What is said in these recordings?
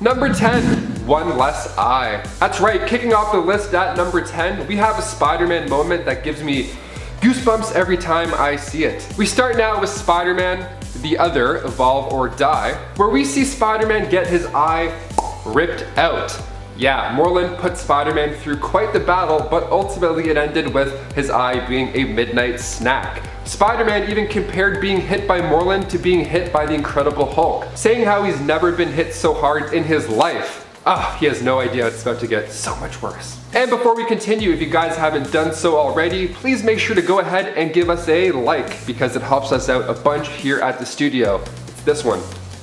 Number 10, one less eye. That's right, kicking off the list at number 10, we have a Spider-Man moment that gives me goosebumps every time I see it. We start now with Spider-Man, the Other, Evolve or Die, where we see Spider-Man get his eye ripped out. Yeah, Morlun put Spider-Man through quite the battle, but ultimately it ended with his eye being a midnight snack. Spider-Man even compared being hit by Morlun to being hit by the Incredible Hulk, saying how he's never been hit so hard in his life. He has no idea it's about to get so much worse. And before we continue, if you guys haven't done so already, please make sure to go ahead and give us a like, because it helps us out a bunch here at the studio. It's this one.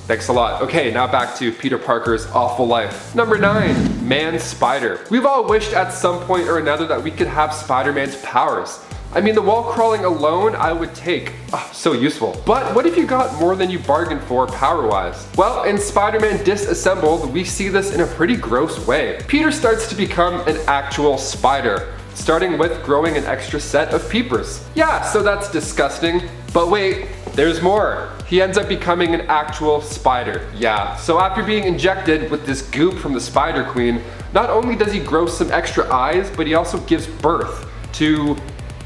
Thanks a lot. Okay, now back to Peter Parker's awful life. Number 9, Man Spider. We've all wished at some point or another that we could have Spider-Man's powers. I mean, the wall crawling alone I would take. So useful. But what if you got more than you bargained for power-wise? Well, in Spider-Man Disassembled, we see this in a pretty gross way. Peter starts to become an actual spider, starting with growing an extra set of peepers. Yeah, so that's disgusting. But wait, there's more. He ends up becoming an actual spider. Yeah, so after being injected with this goop from the Spider Queen, not only does he grow some extra eyes, but he also gives birth to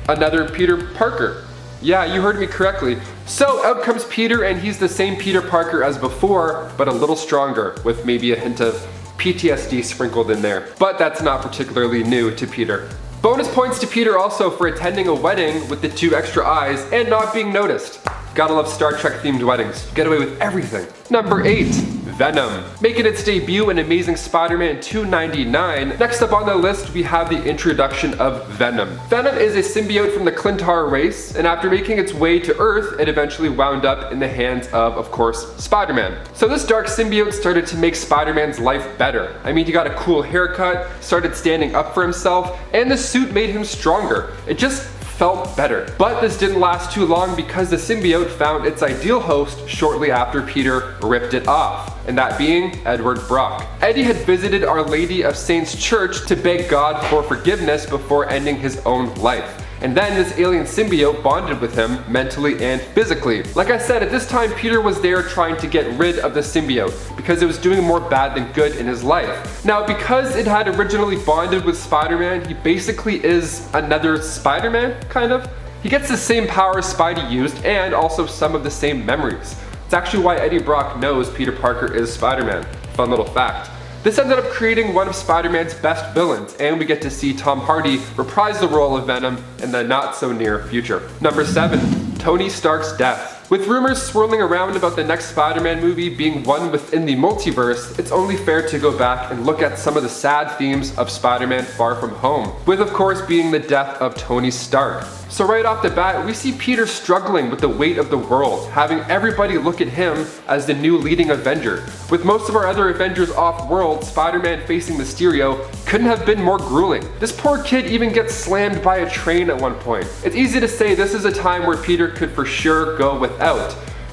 another Peter Parker. Yeah, you heard me correctly. So out comes Peter, and he's the same Peter Parker as before, but a little stronger, with maybe a hint of PTSD sprinkled in there. But that's not particularly new to Peter. Bonus points to Peter also for attending a wedding with the 2 extra eyes and not being noticed. Gotta love Star Trek themed weddings. Get away with everything. Number 8, Venom. Making its debut in Amazing Spider-Man 299. Next up on the list, we have the introduction of Venom. Venom is a symbiote from the Clintar race, and after making its way to Earth, it eventually wound up in the hands of course, Spider-Man. So this dark symbiote started to make Spider-Man's life better. I mean, he got a cool haircut, started standing up for himself, and the suit made him stronger. It just felt better. But this didn't last too long because the symbiote found its ideal host shortly after Peter ripped it off, and that being Edward Brock. Eddie had visited Our Lady of Saints Church to beg God for forgiveness before ending his own life. And then this alien symbiote bonded with him mentally and physically. Like I said, at this time Peter was there trying to get rid of the symbiote because it was doing more bad than good in his life. Now, because it had originally bonded with Spider-Man, he basically is another Spider-Man, kind of. He gets the same powers Spidey used and also some of the same memories. It's actually why Eddie Brock knows Peter Parker is Spider-Man. Fun little fact. This ended up creating one of Spider-Man's best villains, and we get to see Tom Hardy reprise the role of Venom in the not so near future. Number 7, Tony Stark's death. With rumors swirling around about the next Spider-Man movie being one within the multiverse, it's only fair to go back and look at some of the sad themes of Spider-Man Far From Home, with of course being the death of Tony Stark. So right off the bat, we see Peter struggling with the weight of the world, having everybody look at him as the new leading Avenger. With most of our other Avengers off-world, Spider-Man facing Mysterio couldn't have been more grueling. This poor kid even gets slammed by a train at one point. It's easy to say this is a time where Peter could for sure go without.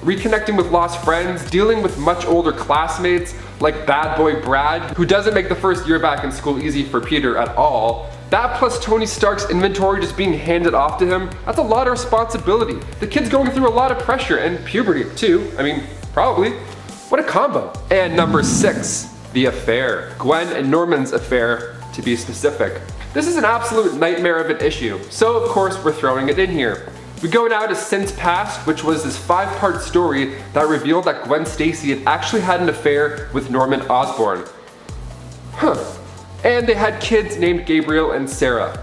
Reconnecting with lost friends, dealing with much older classmates like bad boy Brad, who doesn't make the first year back in school easy for Peter at all. That plus Tony Stark's inventory just being handed off to him, that's a lot of responsibility. The kid's going through a lot of pressure and puberty too. I mean, probably. What a combo. And number 6, the affair. Gwen and Norman's affair, to be specific. This is an absolute nightmare of an issue, so of course we're throwing it in here. We go now to Since Past, which was this 5-part story that revealed that Gwen Stacy had actually had an affair with Norman Osborn. And they had kids named Gabriel and Sarah.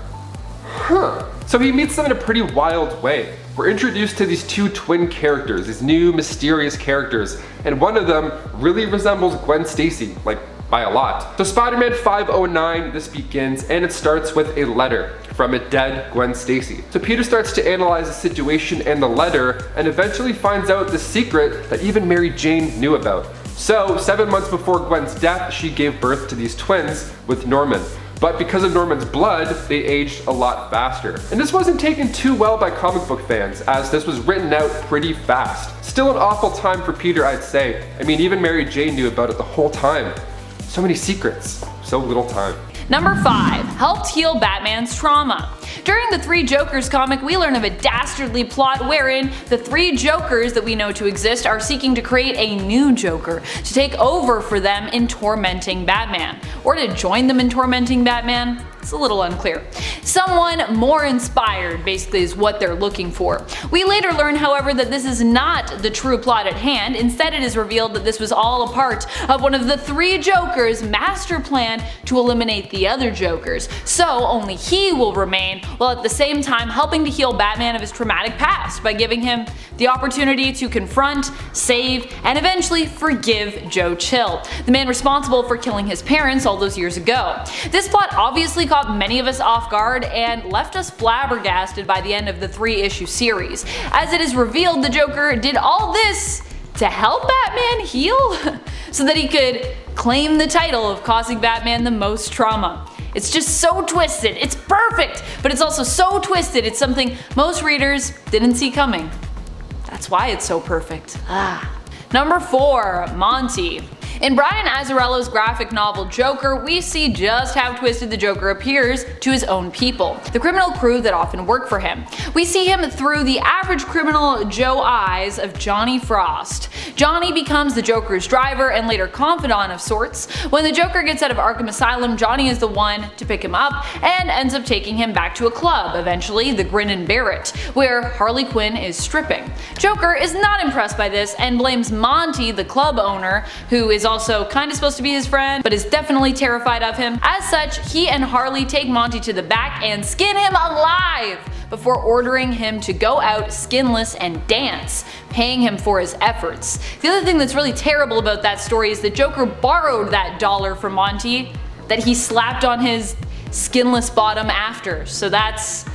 So he meets them in a pretty wild way. We're introduced to these 2 twin characters, these new mysterious characters, and one of them really resembles Gwen Stacy, like by a lot. So Spider-Man 509, this begins, and it starts with a letter from a dead Gwen Stacy. So Peter starts to analyze the situation and the letter, and eventually finds out the secret that even Mary Jane knew about. So 7 months before Gwen's death, she gave birth to these twins with Norman. But because of Norman's blood, they aged a lot faster. And this wasn't taken too well by comic book fans, as this was written out pretty fast. Still an awful time for Peter, I'd say. I mean, even Mary Jane knew about it the whole time. So many secrets, so little time. Number 5. Helped heal Batman's trauma. During the Three Jokers comic, we learn of a dastardly plot wherein the three Jokers that we know to exist are seeking to create a new Joker to take over for them in tormenting Batman. Or to join them in tormenting Batman? It's a little unclear. Someone more inspired, basically, is what they're looking for. We later learn, however, that this is not the true plot at hand. Instead, it is revealed that this was all a part of one of the three Jokers' master plan to eliminate the other Jokers. So only he will remain, while at the same time helping to heal Batman of his traumatic past by giving him the opportunity to confront, save, and eventually forgive Joe Chill, the man responsible for killing his parents all those years ago. This plot obviously caught many of us off guard and left us flabbergasted by the end of the 3-issue series. As it is revealed, the Joker did all this to help Batman heal so that he could claim the title of causing Batman the most trauma. It's just so twisted. It's perfect, but it's also so twisted. It's something most readers didn't see coming. That's why it's so perfect. Number 4. Monty. In Brian Azzarello's graphic novel Joker, we see just how twisted the Joker appears to his own people, the criminal crew that often work for him. We see him through the average criminal Joe eyes of Johnny Frost. Johnny becomes the Joker's driver and later confidant of sorts. When the Joker gets out of Arkham Asylum, Johnny is the one to pick him up and ends up taking him back to a club, eventually the Grin and Barrett, where Harley Quinn is stripping. Joker is not impressed by this and blames Monty, the club owner, who is also kinda supposed to be his friend, but is definitely terrified of him. As such, he and Harley take Monty to the back and skin him alive before ordering him to go out skinless and dance, paying him for his efforts. The other thing that's really terrible about that story is that Joker borrowed that dollar from Monty that he slapped on his skinless bottom after, so that's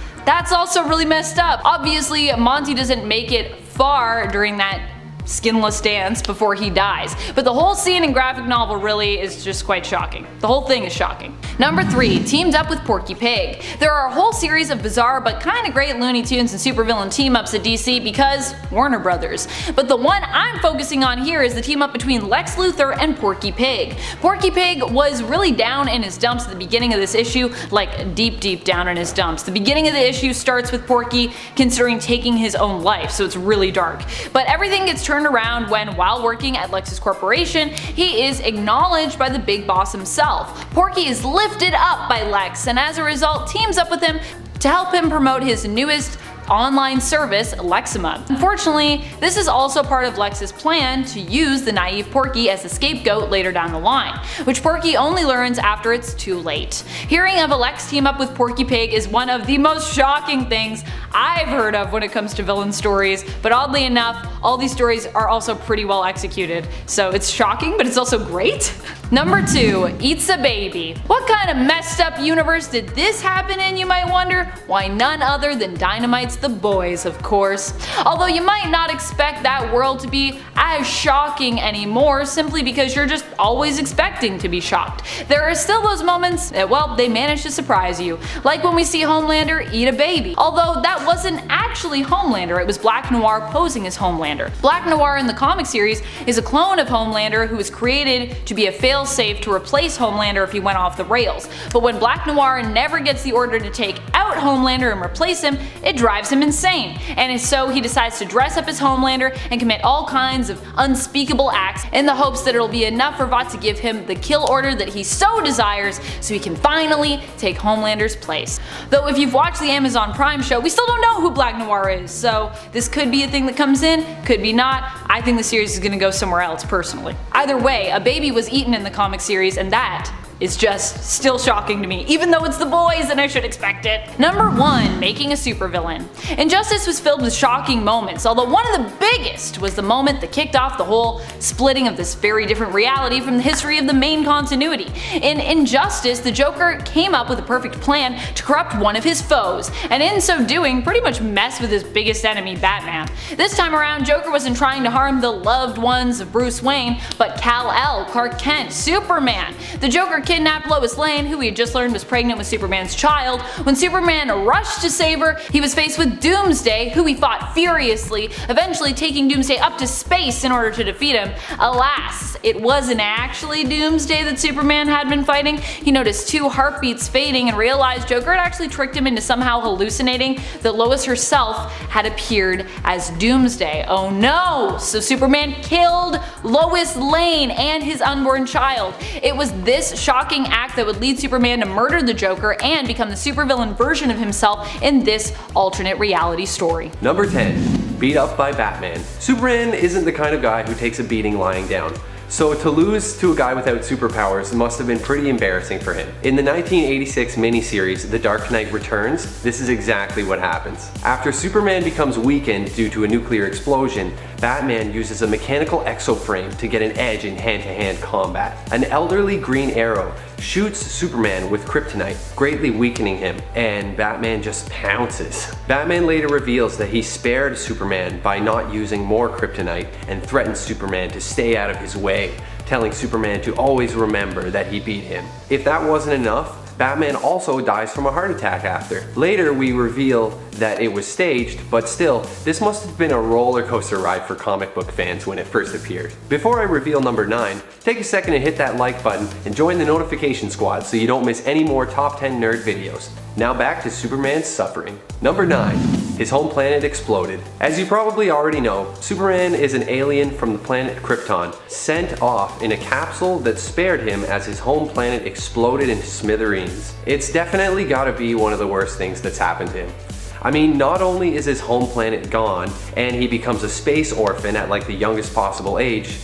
also really messed up. Obviously, Monty doesn't make it far during that skinless dance before he dies, but the whole scene in graphic novel really is just quite shocking. The whole thing is shocking. Number 3. Teamed up with Porky Pig. There are a whole series of bizarre but kinda great Looney Tunes and supervillain team-ups at DC because Warner Brothers. But the one I'm focusing on here is the team-up between Lex Luthor and Porky Pig. Porky Pig was really down in his dumps at the beginning of this issue, like deep down in his dumps. The beginning of the issue starts with Porky considering taking his own life, so it's really dark. But everything gets turned around when, while working at Lex's corporation, he is acknowledged by the big boss himself. Porky is lifted up by Lex and as a result teams up with him to help him promote his newest online service, Lexima. Unfortunately, this is also part of Lex's plan to use the naive Porky as a scapegoat later down the line, which Porky only learns after it's too late. Hearing of a Lex team up with Porky Pig is one of the most shocking things I've heard of when it comes to villain stories, but oddly enough, all these stories are also pretty well executed, so it's shocking, but it's also great. Number 2. Eats a Baby. What kind of messed up universe did this happen in, you might wonder? Why, none other than Dynamite's The Boys, of course. Although you might not expect that world to be as shocking anymore simply because you're just always expecting to be shocked. There are still those moments that, well, they manage to surprise you. Like when we see Homelander eat a baby. Although that wasn't actually Homelander, it was Black Noir posing as Homelander. Black Noir in the comic series is a clone of Homelander who was created to be a fail-safe to replace Homelander if he went off the rails. But when Black Noir never gets the order to take out Homelander and replace him, it drives him insane. And so he decides to dress up as Homelander and commit all kinds of unspeakable acts in the hopes that it'll be enough for Vought to give him the kill order that he so desires so he can finally take Homelander's place. Though if you've watched the Amazon Prime show, we still don't know who Black Noir is, so this could be a thing that comes in, could be not. I think the series is gonna go somewhere else personally. Either way, a baby was eaten in the comic series and that is just still shocking to me, even though it's The Boys and I should expect it. Number 1. Making a supervillain. Injustice was filled with shocking moments, although one of the biggest was the moment that kicked off the whole splitting of this very different reality from the history of the main continuity. In Injustice, the Joker came up with a perfect plan to corrupt one of his foes, and in so doing pretty much mess with his biggest enemy, Batman. This time around, Joker wasn't trying to harm the loved ones of Bruce Wayne, but Kal-El, Clark Kent, Superman. The Joker kidnapped Lois Lane, who we had just learned was pregnant with Superman's child. When Superman rushed to save her, he was faced with Doomsday, who he fought furiously, eventually taking Doomsday up to space in order to defeat him. Alas, it wasn't actually Doomsday that Superman had been fighting. He noticed 2 heartbeats fading and realized Joker had actually tricked him into somehow hallucinating that Lois herself had appeared as Doomsday. Oh no! So Superman killed Lois Lane and his unborn child. It was this shocking act that would lead Superman to murder the Joker and become the supervillain version of himself in this alternate reality story. Number 10. Beat up by Batman. Superman isn't the kind of guy who takes a beating lying down. So to lose to a guy without superpowers must have been pretty embarrassing for him. In the 1986 miniseries The Dark Knight Returns, this is exactly what happens. After Superman becomes weakened due to a nuclear explosion, Batman uses a mechanical exoframe to get an edge in hand-to-hand combat. An elderly Green Arrow shoots Superman with kryptonite, greatly weakening him, and Batman just pounces. Batman later reveals that he spared Superman by not using more kryptonite and threatens Superman to stay out of his way, telling Superman to always remember that he beat him. If that wasn't enough, Batman also dies from a heart attack after. Later we reveal that it was staged, but still, this must have been a roller coaster ride for comic book fans when it first appeared. Before I reveal number 9, take a second to hit that like button and join the notification squad so you don't miss any more top 10 nerd videos. Now back to Superman's suffering. Number 9. His home planet exploded. As you probably already know, Superman is an alien from the planet Krypton, sent off in a capsule that spared him as his home planet exploded into smithereens. It's definitely gotta be one of the worst things that's happened to him. I mean, not only is his home planet gone, and he becomes a space orphan at like the youngest possible age,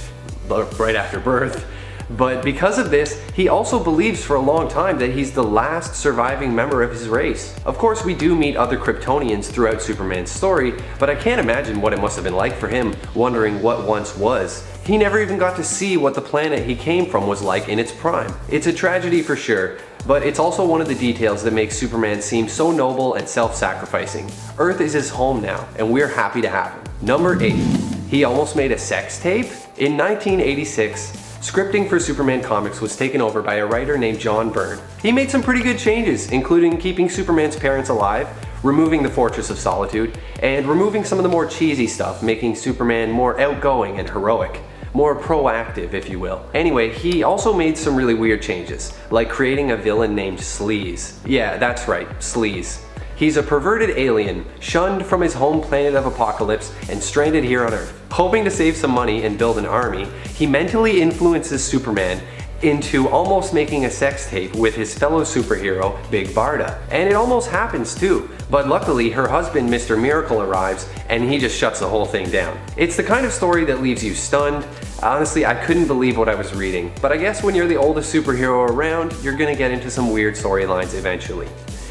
right after birth, but because of this, he also believes for a long time that he's the last surviving member of his race. Of course, we do meet other Kryptonians throughout Superman's story, but I can't imagine what it must have been like for him, wondering what once was. He never even got to see what the planet he came from was like in its prime. It's a tragedy for sure, but it's also one of the details that makes Superman seem so noble and self-sacrificing. Earth is his home now, and we're happy to have him. Number 8. He almost made a sex tape? In 1986, scripting for Superman comics was taken over by a writer named John Byrne. He made some pretty good changes, including keeping Superman's parents alive, removing the Fortress of Solitude, and removing some of the more cheesy stuff, making Superman more outgoing and heroic. More proactive, if you will. Anyway, he also made some really weird changes, like creating a villain named Sleaze. Yeah, that's right, Sleaze. He's a perverted alien, shunned from his home planet of Apocalypse and stranded here on Earth. Hoping to save some money and build an army, he mentally influences Superman into almost making a sex tape with his fellow superhero, Big Barda. And it almost happens too, but luckily her husband, Mr. Miracle, arrives and he just shuts the whole thing down. It's the kind of story that leaves you stunned. Honestly, I couldn't believe what I was reading, but I guess when you're the oldest superhero around, you're gonna get into some weird storylines eventually.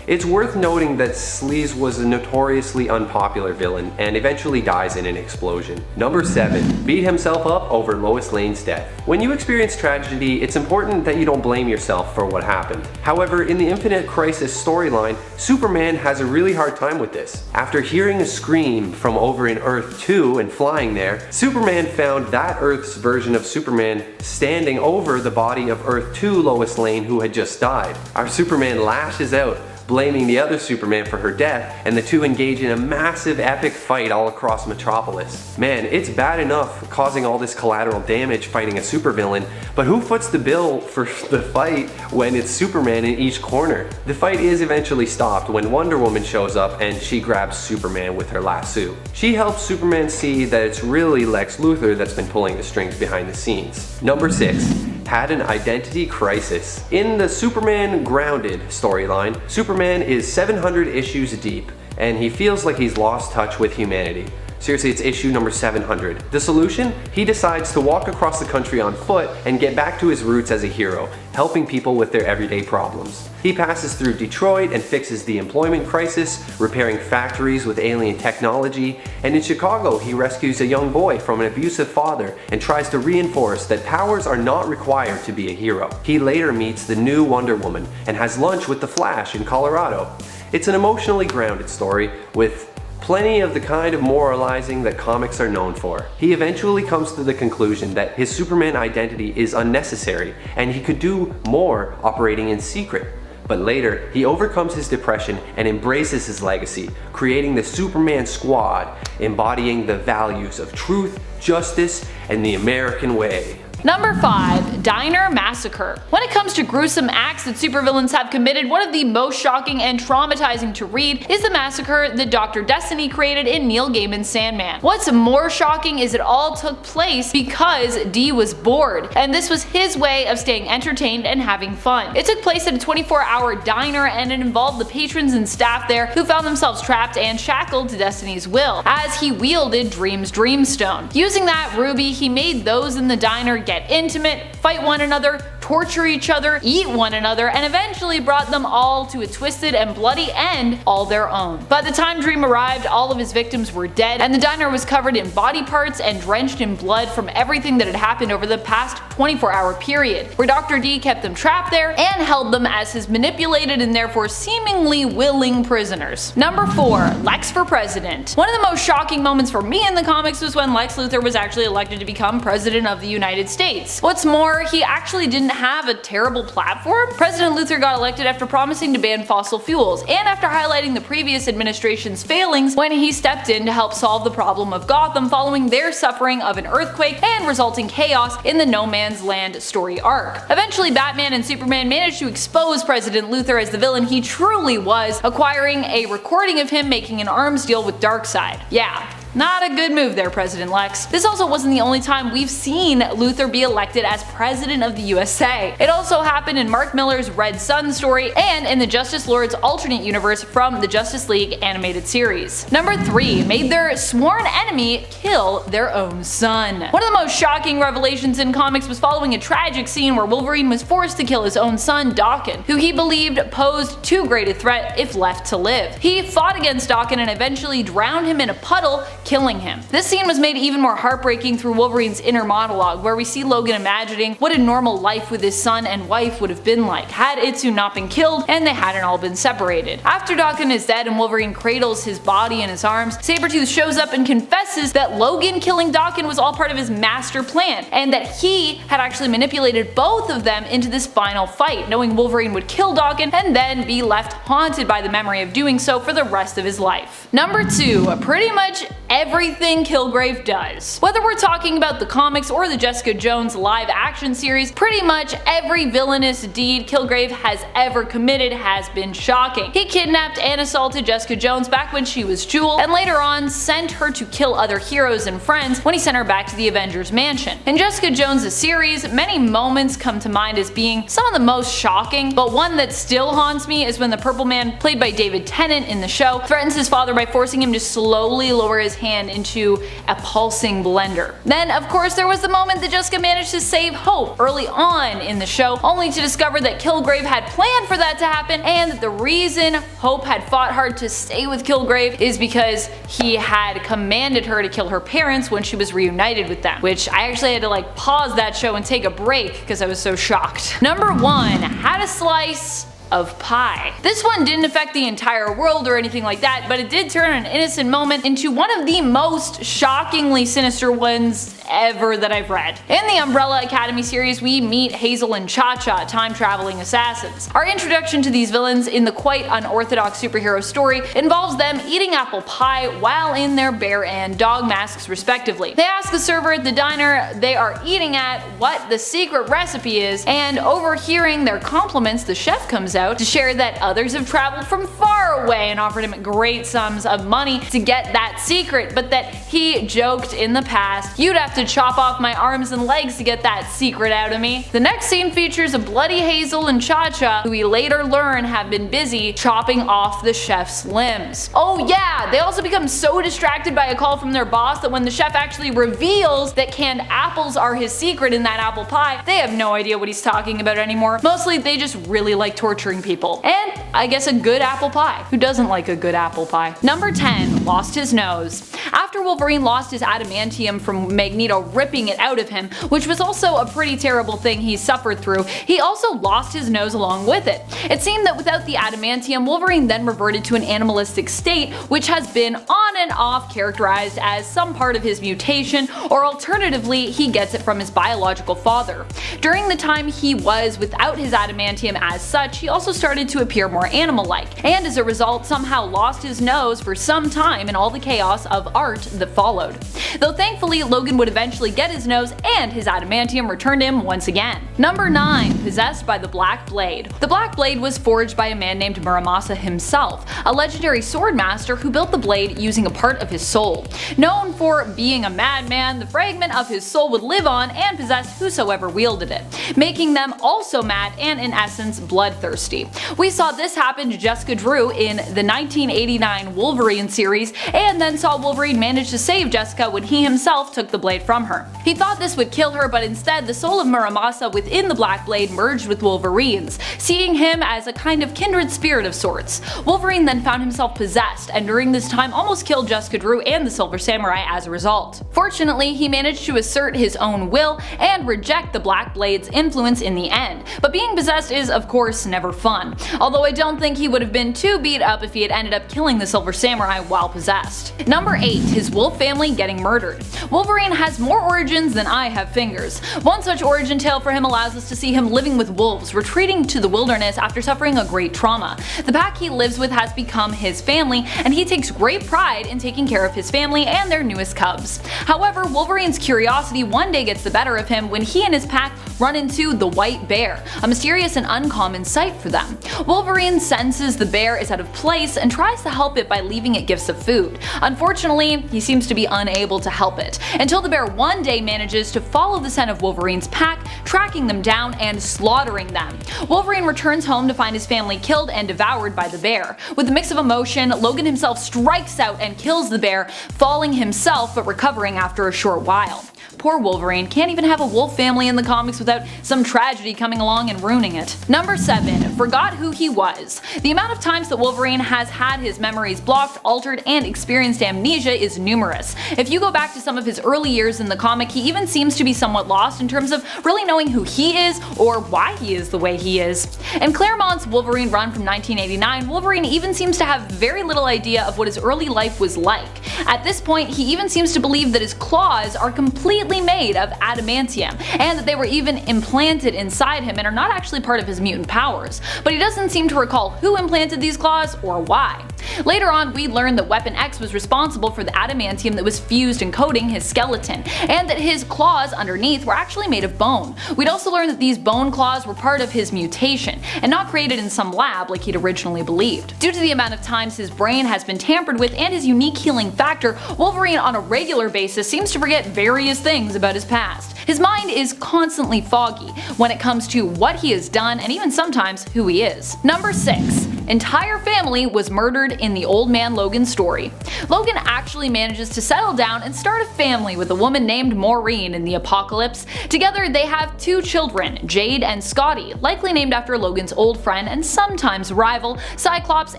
It's worth noting that Sleaze was a notoriously unpopular villain and eventually dies in an explosion. Number 7. Beat himself up over Lois Lane's death. When you experience tragedy, it's important that you don't blame yourself for what happened. However, in the Infinite Crisis storyline, Superman has a really hard time with this. After hearing a scream from over in Earth 2 and flying there, Superman found that Earth's version of Superman standing over the body of Earth 2 Lois Lane, who had just died. Our Superman lashes out, blaming the other Superman for her death, and the two engage in a massive epic fight all across Metropolis. Man, it's bad enough causing all this collateral damage fighting a supervillain, but who foots the bill for the fight when it's Superman in each corner? The fight is eventually stopped when Wonder Woman shows up and she grabs Superman with her lasso. She helps Superman see that it's really Lex Luthor that's been pulling the strings behind the scenes. Number 6. Had an identity crisis. In the Superman Grounded storyline, Superman is 700 issues deep, and he feels like he's lost touch with humanity. Seriously, it's issue number 700. The solution? He decides to walk across the country on foot and get back to his roots as a hero, helping people with their everyday problems. He passes through Detroit and fixes the employment crisis, repairing factories with alien technology, and in Chicago he rescues a young boy from an abusive father and tries to reinforce that powers are not required to be a hero. He later meets the new Wonder Woman and has lunch with the Flash in Colorado. It's an emotionally grounded story with Plenty of the kind of moralizing that comics are known for. He eventually comes to the conclusion that his Superman identity is unnecessary and he could do more operating in secret. But later, he overcomes his depression and embraces his legacy, creating the Superman Squad, embodying the values of truth, justice, and the American way. Number 5. Diner Massacre. When it comes to gruesome acts that supervillains have committed, one of the most shocking and traumatizing to read is the massacre that Dr. Destiny created in Neil Gaiman's Sandman. What's more shocking is it all took place because Dee was bored, and this was his way of staying entertained and having fun. It took place at a 24-hour diner, and it involved the patrons and staff there who found themselves trapped and shackled to Destiny's will as he wielded Dream's Dreamstone. Using that ruby, he made those in the diner get intimate, fight one another, torture each other, eat one another, and eventually brought them all to a twisted and bloody end all their own. By the time Dream arrived, all of his victims were dead, and the diner was covered in body parts and drenched in blood from everything that had happened over the past 24-hour period, where Dr. D kept them trapped there and held them as his manipulated and therefore seemingly willing prisoners. Number 4. Lex for President. One of the most shocking moments for me in the comics was when Lex Luthor was actually elected to become President of the United States. What's more, he actually didn't have a terrible platform. President Luthor got elected after promising to ban fossil fuels, and after highlighting the previous administration's failings when he stepped in to help solve the problem of Gotham following their suffering of an earthquake and resulting chaos in the No Man's Land story arc. Eventually, Batman and Superman managed to expose President Luthor as the villain he truly was, acquiring a recording of him making an arms deal with Darkseid. Yeah. Not a good move there, President Lex. This also wasn't the only time we've seen Luthor be elected as President of the USA. It also happened in Mark Millar's Red Sun story and in the Justice Lord's alternate universe from the Justice League animated series. Number 3. Made their sworn enemy kill their own son. One of the most shocking revelations in comics was following a tragic scene where Wolverine was forced to kill his own son, Dawkin, who he believed posed too great a threat if left to live. He fought against Dawkin and eventually drowned him in a puddle, killing him. This scene was made even more heartbreaking through Wolverine's inner monologue, where we see Logan imagining what a normal life with his son and wife would have been like had Itsu not been killed and they hadn't all been separated. After Dawkin is dead and Wolverine cradles his body in his arms, Sabretooth shows up and confesses that Logan killing Dawkin was all part of his master plan, and that he had actually manipulated both of them into this final fight, knowing Wolverine would kill Dawkin and then be left haunted by the memory of doing so for the rest of his life. Number 2. Pretty much everything Kilgrave does. Whether we're talking about the comics or the Jessica Jones live action series, pretty much every villainous deed Kilgrave has ever committed has been shocking. He kidnapped and assaulted Jessica Jones back when she was Jewel, and later on sent her to kill other heroes and friends when he sent her back to the Avengers Mansion. In Jessica Jones' series, many moments come to mind as being some of the most shocking, but one that still haunts me is when the Purple Man, played by David Tennant in the show, threatens his father by forcing him to slowly lower his hand into a pulsing blender. Then, of course, there was the moment that Jessica managed to save Hope early on in the show, only to discover that Kilgrave had planned for that to happen, and that the reason Hope had fought hard to stay with Kilgrave is because he had commanded her to kill her parents when she was reunited with them, which I actually had to pause that show and take a break because I was so shocked. Number 1. Had a slice of pie. This one didn't affect the entire world or anything like that, but it did turn an innocent moment into one of the most shockingly sinister ones ever that I've read. In the Umbrella Academy series, we meet Hazel and Cha-Cha, time-traveling assassins. Our introduction to these villains in the quite unorthodox superhero story involves them eating apple pie while in their bear and dog masks respectively. They ask the server at the diner they are eating at what the secret recipe is, and overhearing their compliments, the chef comes out to share that others have traveled from far away and offered him great sums of money to get that secret, but that he joked in the past, "You'd have to chop off my arms and legs to get that secret out of me." The next scene features a bloody Hazel and Cha-Cha, who we later learn have been busy chopping off the chef's limbs. Oh yeah, they also become so distracted by a call from their boss that when the chef actually reveals that canned apples are his secret in that apple pie, they have no idea what he's talking about anymore. Mostly they just really like torturing people. And I guess a good apple pie. Who doesn't like a good apple pie? Number 10. Lost his nose. After After Wolverine lost his adamantium from Magneto ripping it out of him, which was also a pretty terrible thing he suffered through, he also lost his nose along with it. It seemed that without the adamantium, Wolverine then reverted to an animalistic state, which has been on and off characterized as some part of his mutation, or alternatively he gets it from his biological father. During the time he was without his adamantium as such, he also started to appear more animal-like, and as a result somehow lost his nose for some time in all the chaos of art that followed. Though thankfully Logan would eventually get his nose and his adamantium returned him once again. Number 9. Possessed by the Black Blade. The Black Blade was forged by a man named Muramasa himself, a legendary swordmaster who built the blade using a part of his soul. Known for being a madman, the fragment of his soul would live on and possess whosoever wielded it, making them also mad and in essence bloodthirsty. We saw this happen to Jessica Drew in the 1989 Wolverine series, and then saw Wolverine manage to save Jessica when he himself took the blade from her. He thought this would kill her, but instead the soul of Muramasa within the Black Blade merged with Wolverine's, seeing him as a kind of kindred spirit of sorts. Wolverine then found himself possessed, and during this time almost killed Jessica Drew and the Silver Samurai as a result. Fortunately, he managed to assert his own will and reject the Black Blade's influence in the end, but being possessed is of course never fun, although I don't think he would have been too beat up if he had ended up killing the Silver Samurai while possessed. Number 8. His wolf family getting murdered. Wolverine has more origins than I have fingers. One such origin tale for him allows us to see him living with wolves, retreating to the wilderness after suffering a great trauma. The pack he lives with has become his family, and he takes great pride in taking care of his family and their newest cubs. However, Wolverine's curiosity one day gets the better of him when he and his pack run into the White Bear, a mysterious and uncommon sight for them. Wolverine senses the bear is out of place and tries to help it by leaving it gifts of food. Unfortunately, he seems to be unable to help it, until the bear one day manages to follow the scent of Wolverine's pack, tracking them down and slaughtering them. Wolverine returns home to find his family killed and devoured by the bear. With a mix of emotion, Logan himself strikes out and kills the bear, falling himself but recovering after a short while. Poor Wolverine can't even have a wolf family in the comics without some tragedy coming along and ruining it. Number 7. Forgot who he was. The amount of times that Wolverine has had his memories blocked, altered, and experienced amnesia is numerous. If you go back to some of his early years in the comic, he even seems to be somewhat lost in terms of really knowing who he is or why he is the way he is. In Claremont's Wolverine run from 1989, Wolverine even seems to have very little idea of what his early life was like. At this point, he even seems to believe that his claws are completely made of adamantium, and that they were even implanted inside him and are not actually part of his mutant powers, but he doesn't seem to recall who implanted these claws or why. Later on, we learned that Weapon X was responsible for the adamantium that was fused and coating his skeleton, and that his claws underneath were actually made of bone. We'd also learned that these bone claws were part of his mutation, and not created in some lab like he'd originally believed. Due to the amount of times his brain has been tampered with and his unique healing factor, Wolverine on a regular basis seems to forget various things about his past. His mind is constantly foggy when it comes to what he has done and even sometimes who he is. Number 6. Entire family was murdered in the Old Man Logan story. Logan actually manages to settle down and start a family with a woman named Maureen in the Apocalypse. Together they have 2 children, Jade and Scotty, likely named after Logan's old friend and sometimes rival, Cyclops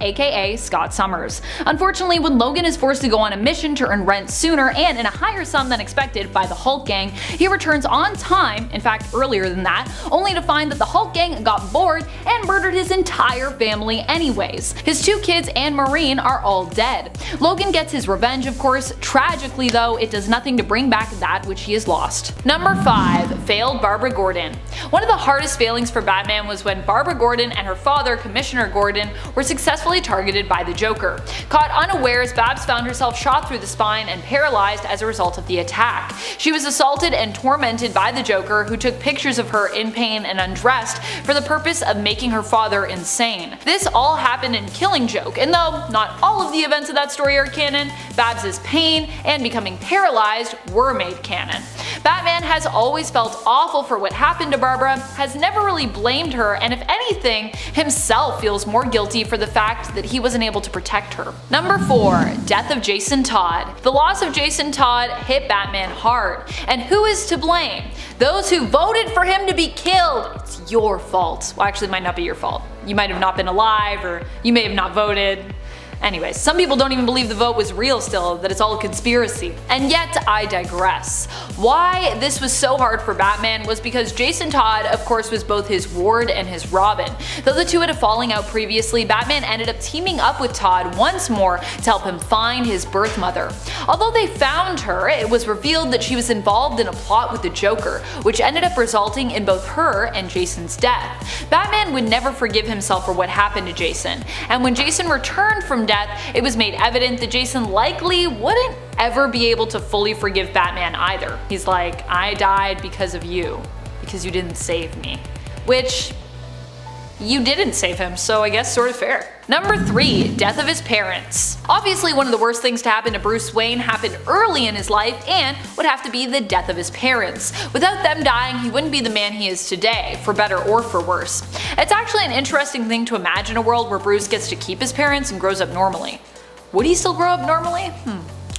aka Scott Summers. Unfortunately, when Logan is forced to go on a mission to earn rent sooner and in a higher sum than expected by the Hulk gang, he returns on time, in fact earlier than that, only to find that the Hulk gang got bored and murdered his entire family anyways. His 2 kids and Maureen are all dead. Logan gets his revenge, of course. Tragically though, it does nothing to bring back that which he has lost. Number 5. Failed Barbara Gordon. One of the hardest failings for Batman was when Barbara Gordon and her father, Commissioner Gordon, were successfully targeted by the Joker. Caught unawares, Babs found herself shot through the spine and paralyzed as a result of the attack. She was assaulted and tormented by the Joker, who took pictures of her in pain and undressed for the purpose of making her father insane. This all happened in Killing Joke, and though not all of the events of that story are canon, Babs' pain and becoming paralyzed were made canon. Batman has always felt awful for what happened to Barbara, has never really blamed her, and if anything, himself feels more guilty for the fact that he wasn't able to protect her. Number 4. Death of Jason Todd. The loss of Jason Todd hit Batman hard, and who is to blame? Those who voted for him to be killed. It's your fault. Well, actually, it might not be your fault. You might have not been alive, or you may have not voted. Anyways, some people don't even believe the vote was real still, that it's all a conspiracy. And yet, I digress. Why this was so hard for Batman was because Jason Todd, of course, was both his ward and his Robin. Though the two had a falling out previously, Batman ended up teaming up with Todd once more to help him find his birth mother. Although they found her, it was revealed that she was involved in a plot with the Joker, which ended up resulting in both her and Jason's death. Batman would never forgive himself for what happened to Jason, and when Jason returned from death, it was made evident that Jason likely wouldn't ever be able to fully forgive Batman either. He's like, I died because of you, because you didn't save me. Which, you didn't save him, so I guess sort of fair. Number 3. Death of his parents. Obviously one of the worst things to happen to Bruce Wayne happened early in his life and would have to be the death of his parents. Without them dying, he wouldn't be the man he is today, for better or for worse. It's actually an interesting thing to imagine a world where Bruce gets to keep his parents and grows up normally. Would he still grow up normally?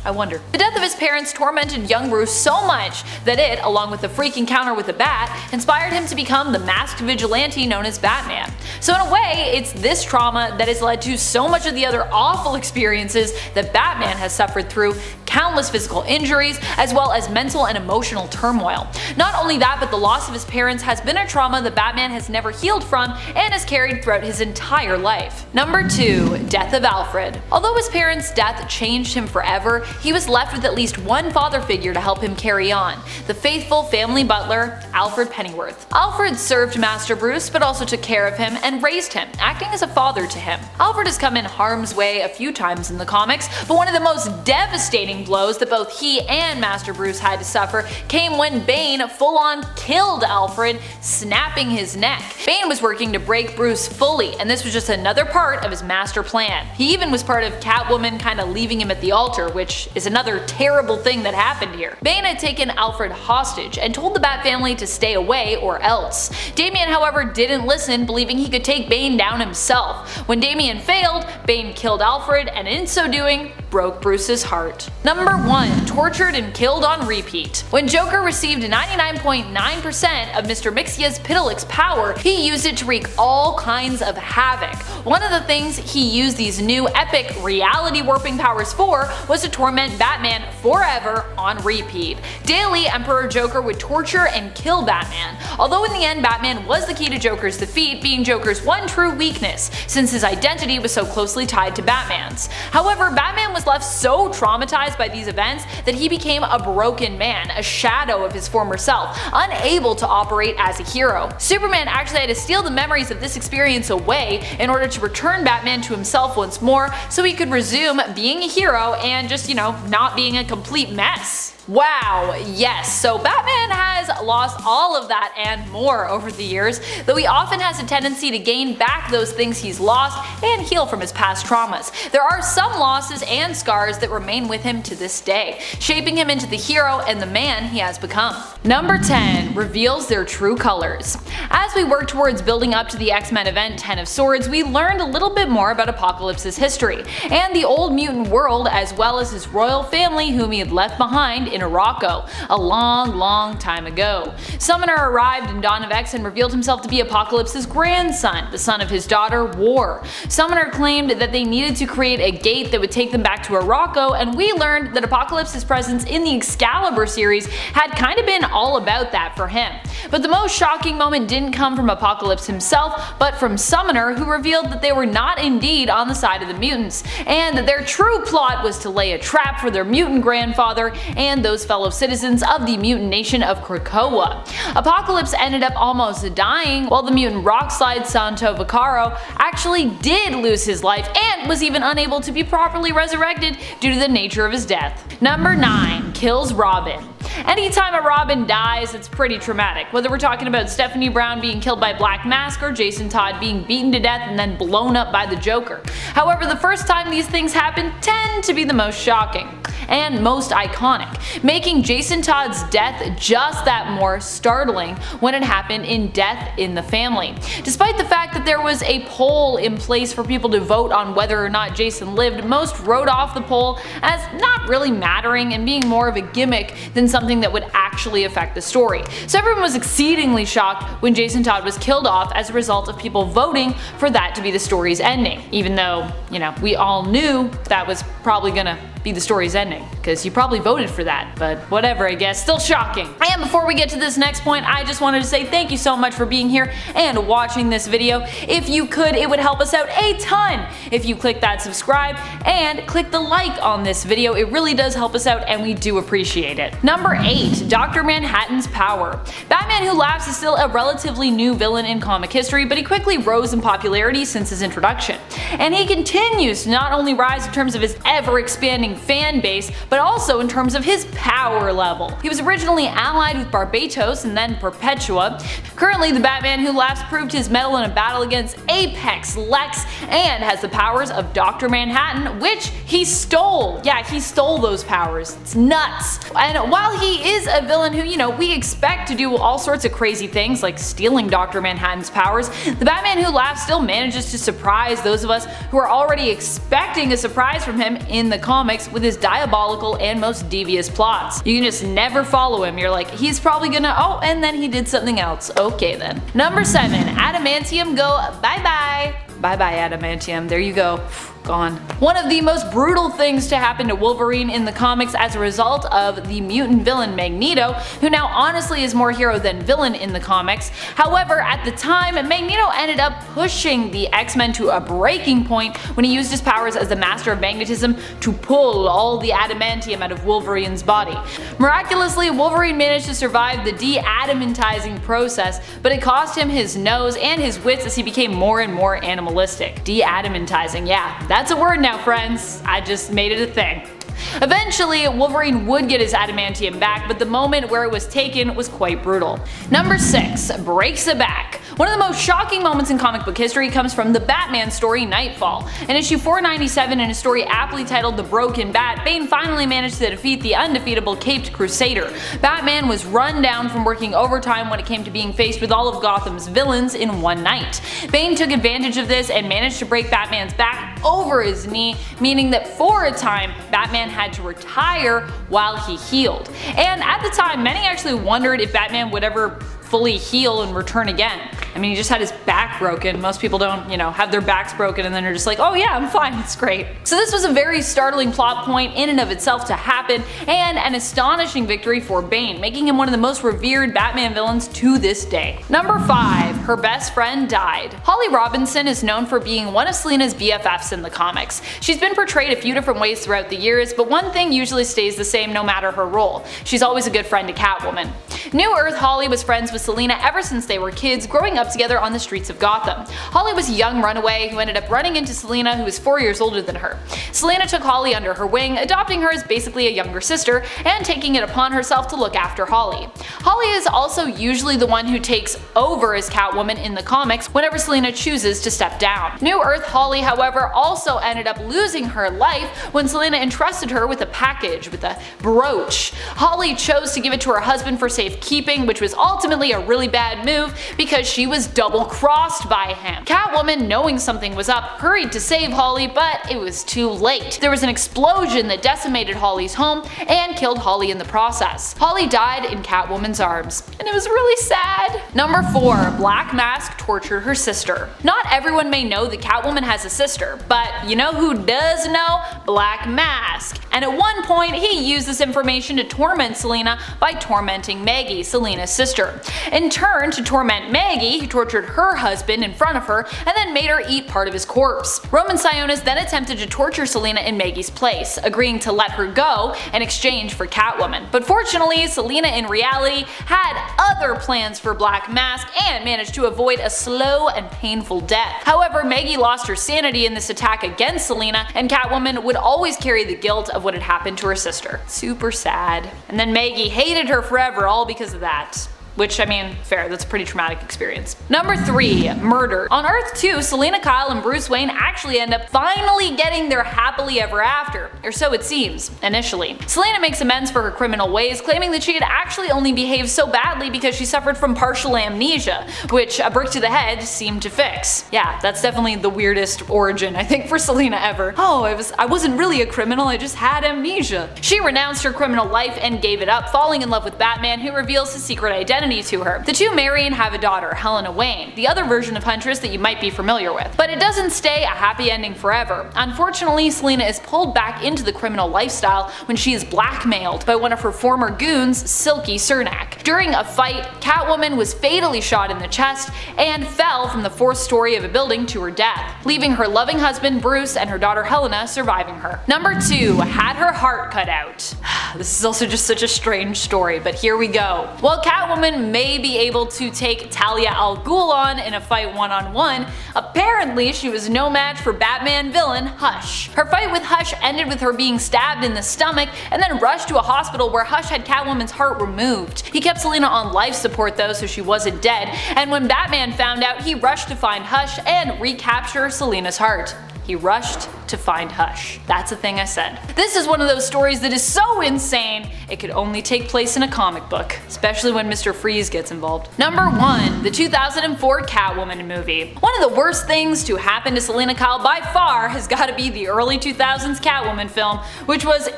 I wonder. The death of his parents tormented young Bruce so much that it, along with the freak encounter with the Bat, inspired him to become the masked vigilante known as Batman. So in a way, it's this trauma that has led to so much of the other awful experiences that Batman has suffered through, countless physical injuries, as well as mental and emotional turmoil. Not only that, but the loss of his parents has been a trauma that Batman has never healed from and has carried throughout his entire life. Number 2. Death of Alfred. Although his parents' death changed him forever, he was left with at least one father figure to help him carry on, the faithful family butler, Alfred Pennyworth. Alfred served Master Bruce, but also took care of him and raised him, acting as a father to him. Alfred has come in harm's way a few times in the comics, but one of the most devastating blows that both he and Master Bruce had to suffer came when Bane full-on killed Alfred, snapping his neck. Bane was working to break Bruce fully, and this was just another part of his master plan. He even was part of Catwoman kinda leaving him at the altar, which is another terrible thing that happened here. Bane had taken Alfred hostage and told the Bat family to stay away or else. Damian, however, didn't listen, believing he could take Bane down himself. When Damian failed, Bane killed Alfred, and in so doing, broke Bruce's heart. Number 1. Tortured and killed on repeat. When Joker received 99.9% of Mr. Mixia's Pitilix power, he used it to wreak all kinds of havoc. One of the things he used these new epic reality warping powers for was to torment Batman forever on repeat. Daily, Emperor Joker would torture and kill Batman, although in the end Batman was the key to Joker's defeat, being Joker's one true weakness, since his identity was so closely tied to Batman's. However, Batman was left so traumatized by these events that he became a broken man, a shadow of his former self, unable to operate as a hero. Superman actually had to steal the memories of this experience away in order to return Batman to himself once more so he could resume being a hero and just, not being a complete mess. Wow, yes, so Batman has lost all of that and more over the years, though he often has a tendency to gain back those things he's lost and heal from his past traumas. There are some losses and scars that remain with him to this day, shaping him into the hero and the man he has become. Number 10. Reveals their true colors. As we work towards building up to the X-Men event 10 of Swords, we learned a little bit more about Apocalypse's history, and the old mutant world, as well as his royal family whom he had left behind in Morocco, a long time ago. Summoner arrived in Dawn of X and revealed himself to be Apocalypse's grandson, the son of his daughter, War. Summoner claimed that they needed to create a gate that would take them back to Morocco, and we learned that Apocalypse's presence in the Excalibur series had kind of been all about that for him. But the most shocking moment didn't come from Apocalypse himself, but from Summoner, who revealed that they were not indeed on the side of the mutants, and that their true plot was to lay a trap for their mutant grandfather and those fellow citizens of the mutant nation of Krakowa. Apocalypse ended up almost dying, while the mutant rockslide Santo Vaccaro actually did lose his life and was even unable to be properly resurrected due to the nature of his death. Number 9. Kills Robin. Anytime a Robin dies, it's pretty traumatic, whether we're talking about Stephanie Brown being killed by Black Mask or Jason Todd being beaten to death and then blown up by the Joker. However, the first time these things happen tend to be the most shocking and most iconic, making Jason Todd's death just that more startling when it happened in Death in the Family. Despite the fact that there was a poll in place for people to vote on whether or not Jason lived, most wrote off the poll as not really mattering and being more of a gimmick than something that would actually actually affect the story. So everyone was exceedingly shocked when Jason Todd was killed off as a result of people voting for that to be the story's ending. Even though, you know, we all knew that was probably gonna be the story's ending, because you probably voted for that, but whatever, I guess. Still shocking. And before we get to this next point, I just wanted to say thank you so much for being here and watching this video. If you could, it would help us out a ton if you click that subscribe and click the like on this video. It really does help us out and we do appreciate it. Number 8. Dr. Manhattan's power. Batman Who Laughs is still a relatively new villain in comic history, but he quickly rose in popularity since his introduction. And he continues to not only rise in terms of his ever-expanding fan base, but also in terms of his power level. He was originally allied with Barbatos and then Perpetua. Currently, the Batman Who Laughs proved his mettle in a battle against Apex Lex and has the powers of Dr. Manhattan, which he stole. Yeah, he stole those powers. It's nuts. And while he is a villain who, you know, we expect to do all sorts of crazy things like stealing Dr. Manhattan's powers, the Batman Who Laughs still manages to surprise those of us who are already expecting a surprise from him in the comics with his diabolical and most devious plots. You can just never follow him. You're like, he's probably gonna, oh, and then he did something else. Okay then. Number 7. Adamantium go bye-bye. Bye-bye, Adamantium. There you go. Gone. One of the most brutal things to happen to Wolverine in the comics as a result of the mutant villain Magneto, who now honestly is more hero than villain in the comics. However, at the time, Magneto ended up pushing the X-Men to a breaking point when he used his powers as the Master of Magnetism to pull all the adamantium out of Wolverine's body. Miraculously, Wolverine managed to survive the de-adamantizing process, but it cost him his nose and his wits as he became more and more animalistic. De-adamantizing, yeah. That's a word now, friends. I just made it a thing. Eventually, Wolverine would get his adamantium back, but the moment where it was taken was quite brutal. Number 6. Breaks a back. One of the most shocking moments in comic book history comes from the Batman story Nightfall. In issue 497, in a story aptly titled The Broken Bat, Bane finally managed to defeat the undefeatable Caped Crusader. Batman was run down from working overtime when it came to being faced with all of Gotham's villains in one night. Bane took advantage of this and managed to break Batman's back over his knee, meaning that for a time, Batman had to retire while he healed. And at the time, many actually wondered if Batman would ever fully heal and return again. I mean, he just had his back broken. Most people don't, you know, have their backs broken and then are just like, oh yeah, I'm fine, it's great. So this was a very startling plot point in and of itself to happen, and an astonishing victory for Bane, making him one of the most revered Batman villains to this day. Number 5. Her best friend died. Holly Robinson is known for being one of Selina's BFFs in the comics. She's been portrayed a few different ways throughout the years, but one thing usually stays the same no matter her role. She's always a good friend to Catwoman. New Earth Holly was friends with Selina ever since they were kids, growing up together on the streets of Gotham. Holly was a young runaway who ended up running into Selina, who was 4 years older than her. Selina took Holly under her wing, adopting her as basically a younger sister, and taking it upon herself to look after Holly. Holly is also usually the one who takes over as Catwoman in the comics whenever Selina chooses to step down. New Earth Holly, however, also ended up losing her life when Selina entrusted her with a package, with a brooch. Holly chose to give it to her husband for safekeeping, which was ultimately a really bad move because she was double-crossed by him. Catwoman, knowing something was up, hurried to save Holly, but it was too late. There was an explosion that decimated Holly's home and killed Holly in the process. Holly died in Catwoman's arms, and it was really sad. Number 4. Black Mask tortured her sister. Not everyone may know that Catwoman has a sister, but you know who does know? Black Mask. And at one point, he used this information to torment Selina by tormenting Maggie, Selina's sister. In turn, to torment Maggie, he tortured her husband in front of her and then made her eat part of his corpse. Roman Sionis then attempted to torture Selina in Maggie's place, agreeing to let her go in exchange for Catwoman. But fortunately, Selina in reality had other plans for Black Mask and managed to avoid a slow and painful death. However, Maggie lost her sanity in this attack against Selina, and Catwoman would always carry the guilt of what had happened to her sister. Super sad. And then Maggie hated her forever, all because of that. Which, I mean, fair, that's a pretty traumatic experience. Number 3, murder. On Earth 2, Selina Kyle and Bruce Wayne actually end up finally getting their happily ever after, or so it seems, initially. Selina makes amends for her criminal ways, claiming that she had actually only behaved so badly because she suffered from partial amnesia, which a brick to the head seemed to fix. Yeah, that's definitely the weirdest origin, I think, for Selina ever. Oh, I wasn't really a criminal, I just had amnesia. She renounced her criminal life and gave it up, falling in love with Batman, who reveals his secret identity to her. The two marry and have a daughter, Helena Wayne, the other version of Huntress that you might be familiar with. But it doesn't stay a happy ending forever. Unfortunately, Selina is pulled back into the criminal lifestyle when she is blackmailed by one of her former goons, Silky Cernak. During a fight, Catwoman was fatally shot in the chest and fell from the 4th story of a building to her death, leaving her loving husband Bruce and her daughter Helena surviving her. Number 2, had her heart cut out. This is also just such a strange story, but here we go. While Catwoman may be able to take Talia al Ghul on in a fight one-on-one, apparently she was no match for Batman villain Hush. Her fight with Hush ended with her being stabbed in the stomach and then rushed to a hospital where Hush had Catwoman's heart removed. He kept Selina on life support though, so she wasn't dead, and when Batman found out, he rushed to find Hush and recapture Selina's heart. He rushed to find Hush. That's a thing I said. This is one of those stories that is so insane, it could only take place in a comic book, especially when Mr. Freeze gets involved. Number 1, the 2004 Catwoman movie. One of the worst things to happen to Selina Kyle by far has got to be the early 2000s Catwoman film, which was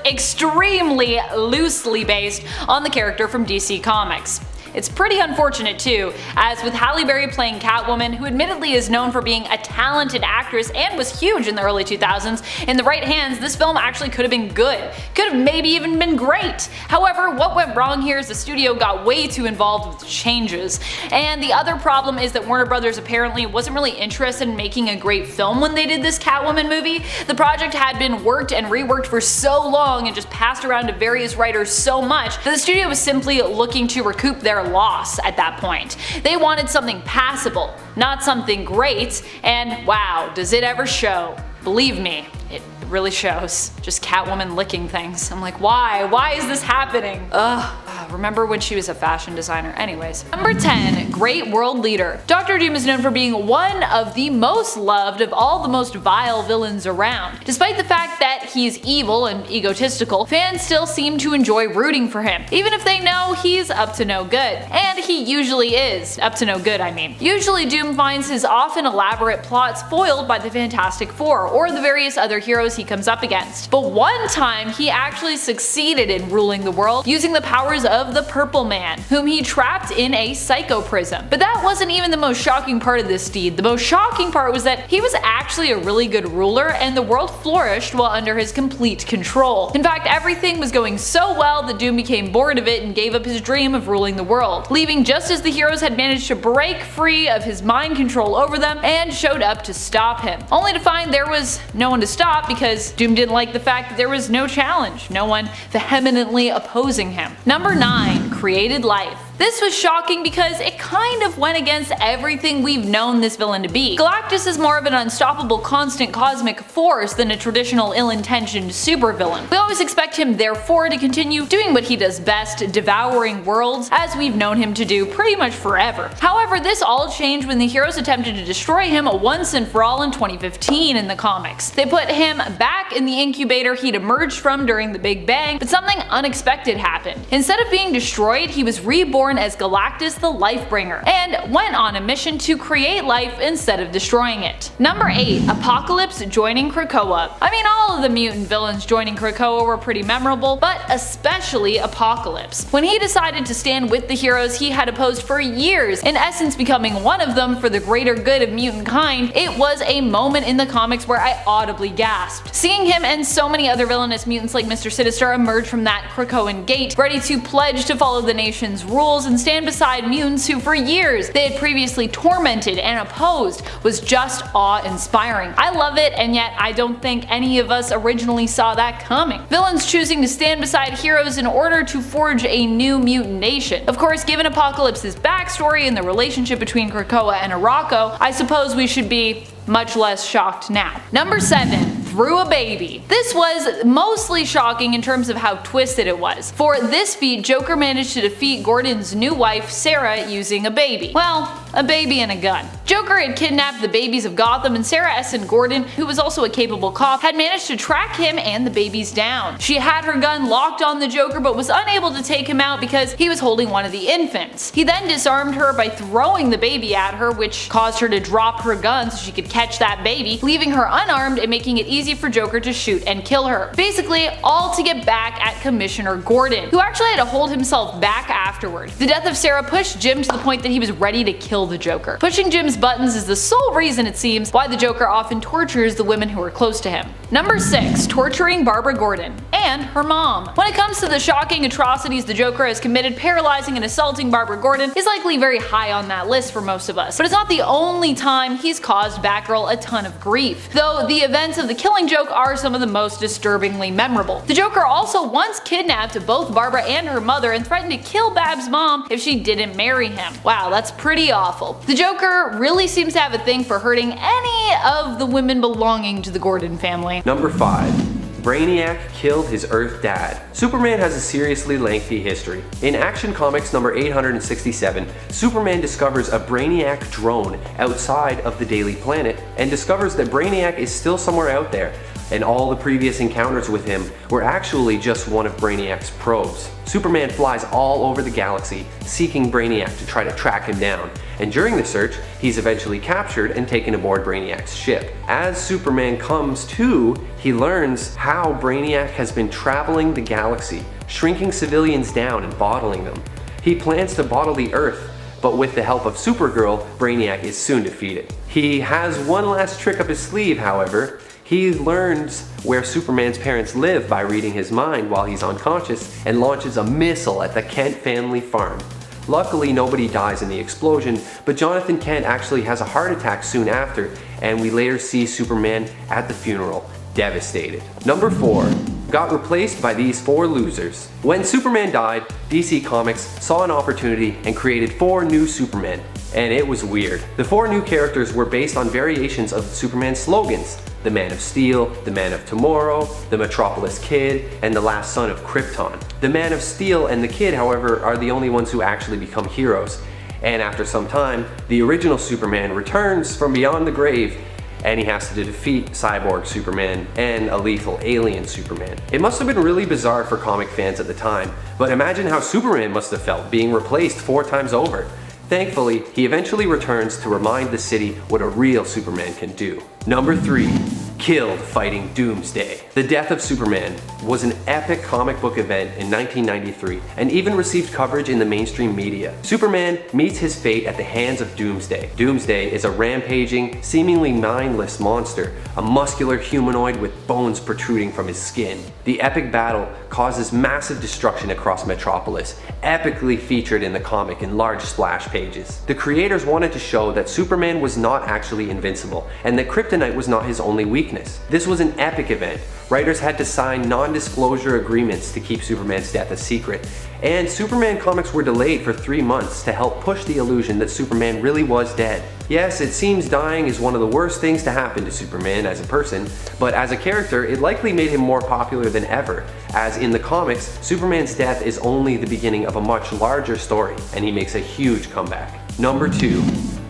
extremely loosely based on the character from DC Comics. It's pretty unfortunate too, as with Halle Berry playing Catwoman, who admittedly is known for being a talented actress and was huge in the early 2000s, in the right hands this film actually could have been good. Could have maybe even been great. However, what went wrong here is the studio got way too involved with the changes. And the other problem is that Warner Brothers apparently wasn't really interested in making a great film when they did this Catwoman movie. The project had been worked and reworked for so long and just passed around to various writers so much that the studio was simply looking to recoup their loss at that point. They wanted something passable, not something great, and wow, does it ever show. Believe me, it really shows. Just Catwoman licking things. I'm like, why? Why is this happening? Ugh. Remember when she was a fashion designer? Anyways. Number 10, great world leader. Dr. Doom is known for being one of the most loved of all the most vile villains around. Despite the fact that he's evil and egotistical, fans still seem to enjoy rooting for him, even if they know he's up to no good. And he usually is. Up to no good, I mean. Usually Doom finds his often elaborate plots foiled by the Fantastic Four or the various other heroes he comes up against. But one time he actually succeeded in ruling the world using the powers of the Purple Man, whom he trapped in a psycho prism. But that wasn't even the most shocking part of this deed. The most shocking part was that he was actually a really good ruler and the world flourished while under his complete control. In fact, everything was going so well that Doom became bored of it and gave up his dream of ruling the world, leaving just as the heroes had managed to break free of his mind control over them and showed up to stop him, only to find there was no one to stop because Doom didn't like the fact that there was no challenge, no one vehemently opposing him. Number 9, created life. This was shocking because it kind of went against everything we've known this villain to be. Galactus is more of an unstoppable constant cosmic force than a traditional ill-intentioned supervillain. We always expect him therefore to continue doing what he does best, devouring worlds, as we've known him to do pretty much forever. However, this all changed when the heroes attempted to destroy him once and for all in 2015 in the comics. They put him back in the incubator he'd emerged from during the Big Bang, but something unexpected happened. Instead of being destroyed, he was reborn as Galactus the Lifebringer, and went on a mission to create life instead of destroying it. Number 8, Apocalypse joining Krakowa. I mean, all of the mutant villains joining Krakowa were pretty memorable, but especially Apocalypse. When he decided to stand with the heroes he had opposed for years, in essence becoming one of them for the greater good of mutant kind, it was a moment in the comics where I audibly gasped. Seeing him and so many other villainous mutants like Mr. Sinister emerge from that Krakowan gate, ready to pledge to follow the nation's rules and stand beside mutants who for years they had previously tormented and opposed, was just awe-inspiring. I love it, and yet I don't think any of us originally saw that coming. Villains choosing to stand beside heroes in order to forge a new mutant nation. Of course, given Apocalypse's backstory and the relationship between Krakowa and Arakko, I suppose we should be much less shocked now. Number 7, through a baby. This was mostly shocking in terms of how twisted it was. For this feat, Joker managed to defeat Gordon's new wife, Sarah, using a baby. Well, a baby and a gun. Joker had kidnapped the babies of Gotham, and Sarah Essen Gordon, who was also a capable cop, had managed to track him and the babies down. She had her gun locked on the Joker but was unable to take him out because he was holding one of the infants. He then disarmed her by throwing the baby at her, which caused her to drop her gun so she could catch that baby, leaving her unarmed and making it easy for Joker to shoot and kill her. Basically, all to get back at Commissioner Gordon, who actually had to hold himself back afterward. The death of Sarah pushed Jim to the point that he was ready to kill the Joker. Pushing Jim's buttons is the sole reason, it seems, why the Joker often tortures the women who are close to him. Number 6. Torturing Barbara Gordon and her mom. When it comes to the shocking atrocities the Joker has committed, paralyzing and assaulting Barbara Gordon is likely very high on that list for most of us. But it's not the only time he's caused Batgirl a ton of grief, though the events of The Killing Joke are some of the most disturbingly memorable. The Joker also once kidnapped both Barbara and her mother and threatened to kill Bab's mom if she didn't marry him. Wow, that's pretty awful. The Joker really seems to have a thing for hurting any of the women belonging to the Gordon family. Number 5. Brainiac killed his Earth dad. Superman has a seriously lengthy history. In Action Comics number 867, Superman discovers a Brainiac drone outside of the Daily Planet and discovers that Brainiac is still somewhere out there, and all the previous encounters with him were actually just one of Brainiac's probes. Superman flies all over the galaxy, seeking Brainiac to try to track him down, and during the search, he's eventually captured and taken aboard Brainiac's ship. As Superman comes to, he learns how Brainiac has been traveling the galaxy, shrinking civilians down and bottling them. He plans to bottle the Earth, but with the help of Supergirl, Brainiac is soon defeated. He has one last trick up his sleeve, however. He learns where Superman's parents live by reading his mind while he's unconscious and launches a missile at the Kent family farm. Luckily, nobody dies in the explosion, but Jonathan Kent actually has a heart attack soon after, and we later see Superman at the funeral, devastated. Number 4. Got replaced by these 4 losers. When Superman died, DC Comics saw an opportunity and created 4 new Supermen, and it was weird. The 4 new characters were based on variations of Superman's slogans: the Man of Steel, the Man of Tomorrow, the Metropolis Kid, and the Last Son of Krypton. The Man of Steel and the Kid, however, are the only ones who actually become heroes, and after some time, the original Superman returns from beyond the grave, and he has to defeat Cyborg Superman and a lethal alien Superman. It must have been really bizarre for comic fans at the time, but imagine how Superman must have felt being replaced 4 times over. Thankfully, he eventually returns to remind the city what a real Superman can do. Number 3. Killed fighting Doomsday. The death of Superman was an epic comic book event in 1993 and even received coverage in the mainstream media. Superman meets his fate at the hands of Doomsday. Doomsday is a rampaging, seemingly mindless monster, a muscular humanoid with bones protruding from his skin. The epic battle causes massive destruction across Metropolis, epically featured in the comic in large splash pages. The creators wanted to show that Superman was not actually invincible and that kryptonite was not his only weakness. This was an epic event. Writers had to sign non-disclosure agreements to keep Superman's death a secret, and Superman comics were delayed for 3 months to help push the illusion that Superman really was dead. Yes, it seems dying is one of the worst things to happen to Superman as a person, but as a character, it likely made him more popular than ever, as in the comics, Superman's death is only the beginning of a much larger story, and he makes a huge comeback. Number 2.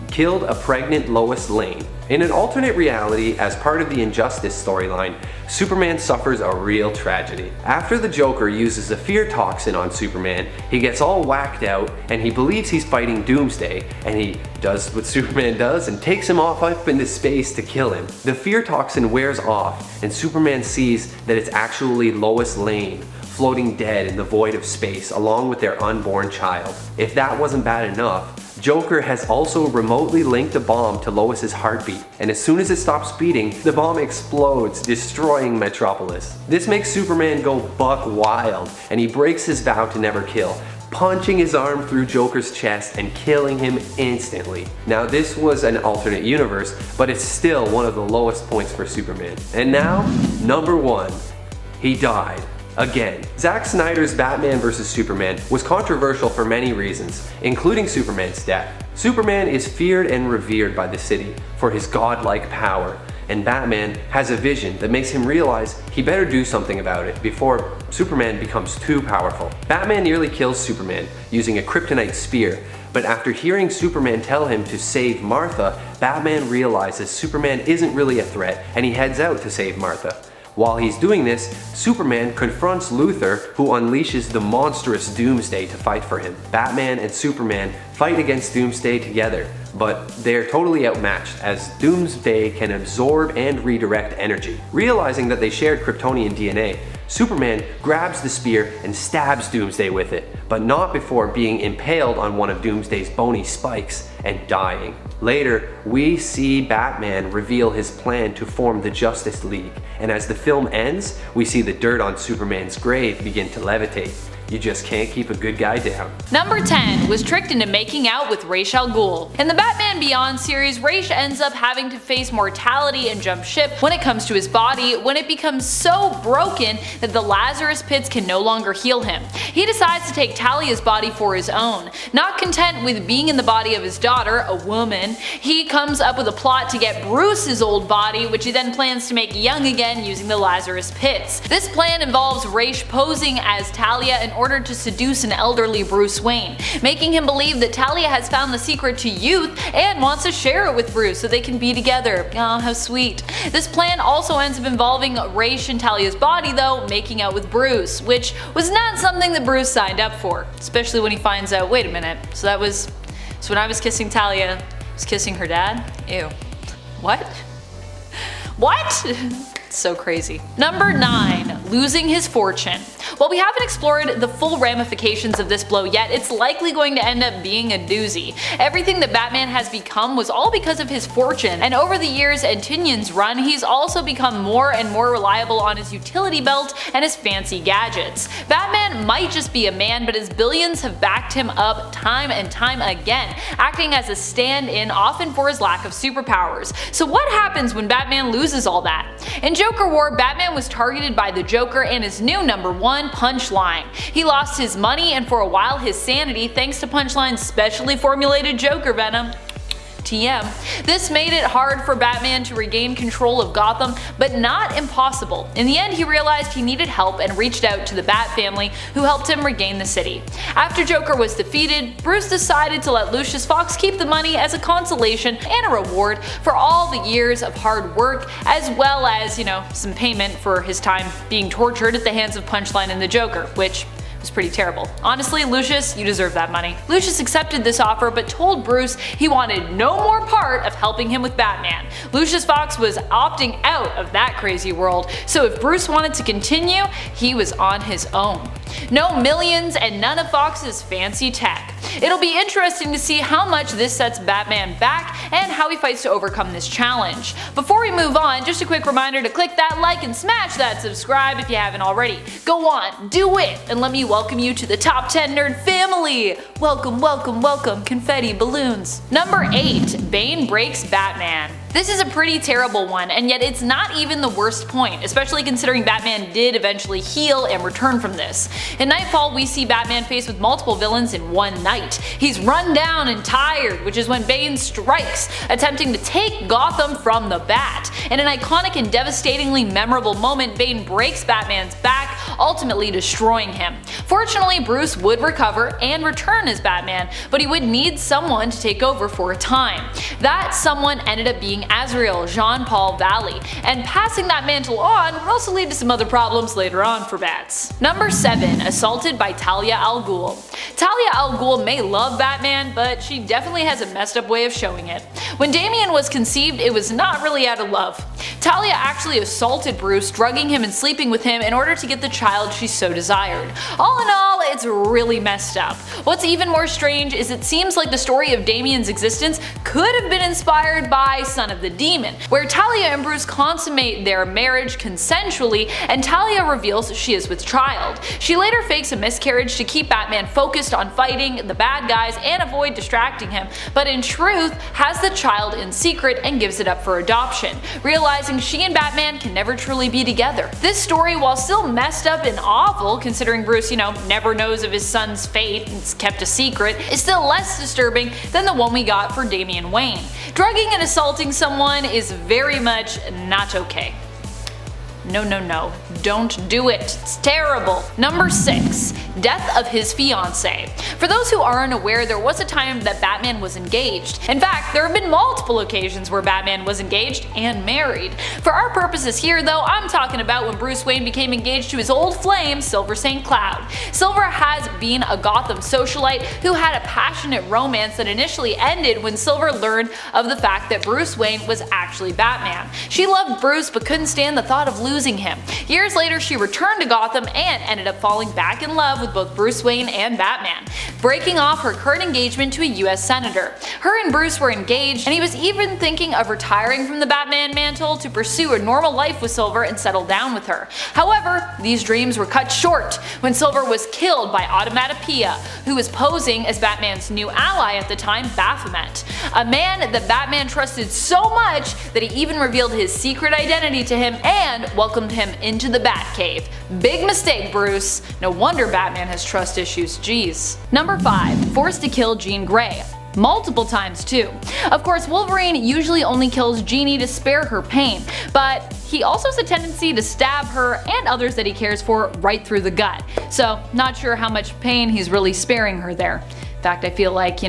Killed a pregnant Lois Lane. In an alternate reality, as part of the Injustice storyline, Superman suffers a real tragedy. After the Joker uses a fear toxin on Superman, he gets all whacked out and he believes he's fighting Doomsday, and he does what Superman does and takes him off up into space to kill him. The fear toxin wears off and Superman sees that it's actually Lois Lane, floating dead in the void of space along with their unborn child. If that wasn't bad enough, Joker has also remotely linked a bomb to Lois's heartbeat, and as soon as it stops beating, the bomb explodes, destroying Metropolis. This makes Superman go buck wild, and he breaks his vow to never kill, punching his arm through Joker's chest and killing him instantly. Now this was an alternate universe, but it's still one of the lowest points for Superman. And now, number 1. He died. again. Zack Snyder's Batman vs. Superman was controversial for many reasons, including Superman's death. Superman is feared and revered by the city for his godlike power, and Batman has a vision that makes him realize he better do something about it before Superman becomes too powerful. Batman nearly kills Superman using a kryptonite spear, but after hearing Superman tell him to save Martha, Batman realizes Superman isn't really a threat and he heads out to save Martha. While he's doing this, Superman confronts Luthor, who unleashes the monstrous Doomsday to fight for him. Batman and Superman fight against Doomsday together, but they're totally outmatched as Doomsday can absorb and redirect energy. Realizing that they shared Kryptonian DNA, Superman grabs the spear and stabs Doomsday with it, but not before being impaled on one of Doomsday's bony spikes and dying. Later, we see Batman reveal his plan to form the Justice League, and as the film ends, we see the dirt on Superman's grave begin to levitate. You just can't keep a good guy down. Number 10 was tricked into making out with Ra's al Ghul. In the Batman Beyond series, Ra's ends up having to face mortality and jump ship when it comes to his body when it becomes so broken that the Lazarus pits can no longer heal him. He decides to take Talia's body for his own. Not content with being in the body of his daughter, a woman, he comes up with a plot to get Bruce's old body, which he then plans to make young again using the Lazarus pits. This plan involves Ra's posing as Talia in order to seduce an elderly Bruce Wayne, making him believe that Talia has found the secret to youth and wants to share it with Bruce so they can be together. Oh, how sweet. This plan also ends up involving Ra's and Talia's body though making out with Bruce, which was not something that Bruce signed up for, especially when he finds out, wait a minute, so when I was kissing Talia, I was kissing her dad? Ew. What? What? So crazy. Number 9. Losing his fortune. While we haven't explored the full ramifications of this blow yet, it's likely going to end up being a doozy. Everything that Batman has become was all because of his fortune, and over the years and Tynion's run, he's also become more and more reliable on his utility belt and his fancy gadgets. Batman might just be a man, but his billions have backed him up time and time again, acting as a stand-in often for his lack of superpowers. So what happens when Batman loses all that? In Joker War, Batman was targeted by the Joker and his new number 1, Punchline. He lost his money and for a while his sanity thanks to Punchline's specially formulated Joker venom. TM. This made it hard for Batman to regain control of Gotham, but not impossible. In the end, he realized he needed help and reached out to the Bat family, who helped him regain the city. After Joker was defeated, Bruce decided to let Lucius Fox keep the money as a consolation and a reward for all the years of hard work, as well as, some payment for his time being tortured at the hands of Punchline and the Joker, which was pretty terrible. Honestly, Lucius, you deserve that money. Lucius accepted this offer but told Bruce he wanted no more part of helping him with Batman. Lucius Fox was opting out of that crazy world, so if Bruce wanted to continue, he was on his own. No millions and none of Fox's fancy tech. It'll be interesting to see how much this sets Batman back and how he fights to overcome this challenge. Before we move on, just a quick reminder to click that like and smash that subscribe if you haven't already. Go on, do it, and let me welcome you to the top 10 nerd family! Welcome, welcome, welcome, confetti balloons. Number 8. Bane breaks Batman. This is a pretty terrible one, and yet it's not even the worst point, especially considering Batman did eventually heal and return from this. In Nightfall, we see Batman faced with multiple villains in one night. He's run down and tired, which is when Bane strikes, attempting to take Gotham from the Bat. In an iconic and devastatingly memorable moment, Bane breaks Batman's back, ultimately destroying him. Fortunately, Bruce would recover and return as Batman, but he would need someone to take over for a time. That someone ended up being Azrael Jean-Paul Valley, and passing that mantle on would also lead to some other problems later on for Bats. Number 7. Assaulted by Talia al Ghul. Talia al Ghul may love Batman, but she definitely has a messed up way of showing it. When Damian was conceived, it was not really out of love. Talia actually assaulted Bruce, drugging him and sleeping with him in order to get the child she so desired. All in all, it's really messed up. What's even more strange is it seems like the story of Damian's existence could have been inspired by Son of of the Demon, where Talia and Bruce consummate their marriage consensually, and Talia reveals she is with child. She later fakes a miscarriage to keep Batman focused on fighting the bad guys and avoid distracting him, but in truth has the child in secret and gives it up for adoption, realizing she and Batman can never truly be together. This story, while still messed up and awful considering Bruce, never knows of his son's fate and it's kept a secret, is still less disturbing than the one we got for Damian Wayne. Drugging and assaulting someone is very much not okay. No, don't do it. It's terrible. Number 6. Death of his fiancee. For those who aren't aware, there was a time that Batman was engaged. In fact, there have been multiple occasions where Batman was engaged and married. For our purposes here though, I'm talking about when Bruce Wayne became engaged to his old flame, Silver St. Cloud. Silver has been a Gotham socialite who had a passionate romance that initially ended when Silver learned of the fact that Bruce Wayne was actually Batman. She loved Bruce but couldn't stand the thought of losing him. Years later, she returned to Gotham and ended up falling back in love with both Bruce Wayne and Batman, breaking off her current engagement to a US senator. Her and Bruce were engaged, and he was even thinking of retiring from the Batman mantle to pursue a normal life with Silver and settle down with her. However, these dreams were cut short when Silver was killed by Adamantium, who was posing as Batman's new ally at the time, Baphomet, a man that Batman trusted so much that he even revealed his secret identity to him and welcomed him into the Batcave. Big mistake, Bruce. No wonder Batman has trust issues, jeez. Number 5. Forced to kill Jean Grey. Multiple times too. Of course, Wolverine usually only kills Jeannie to spare her pain, but he also has a tendency to stab her and others that he cares for right through the gut. So, not sure how much pain he's really sparing her there. In fact, I feel like,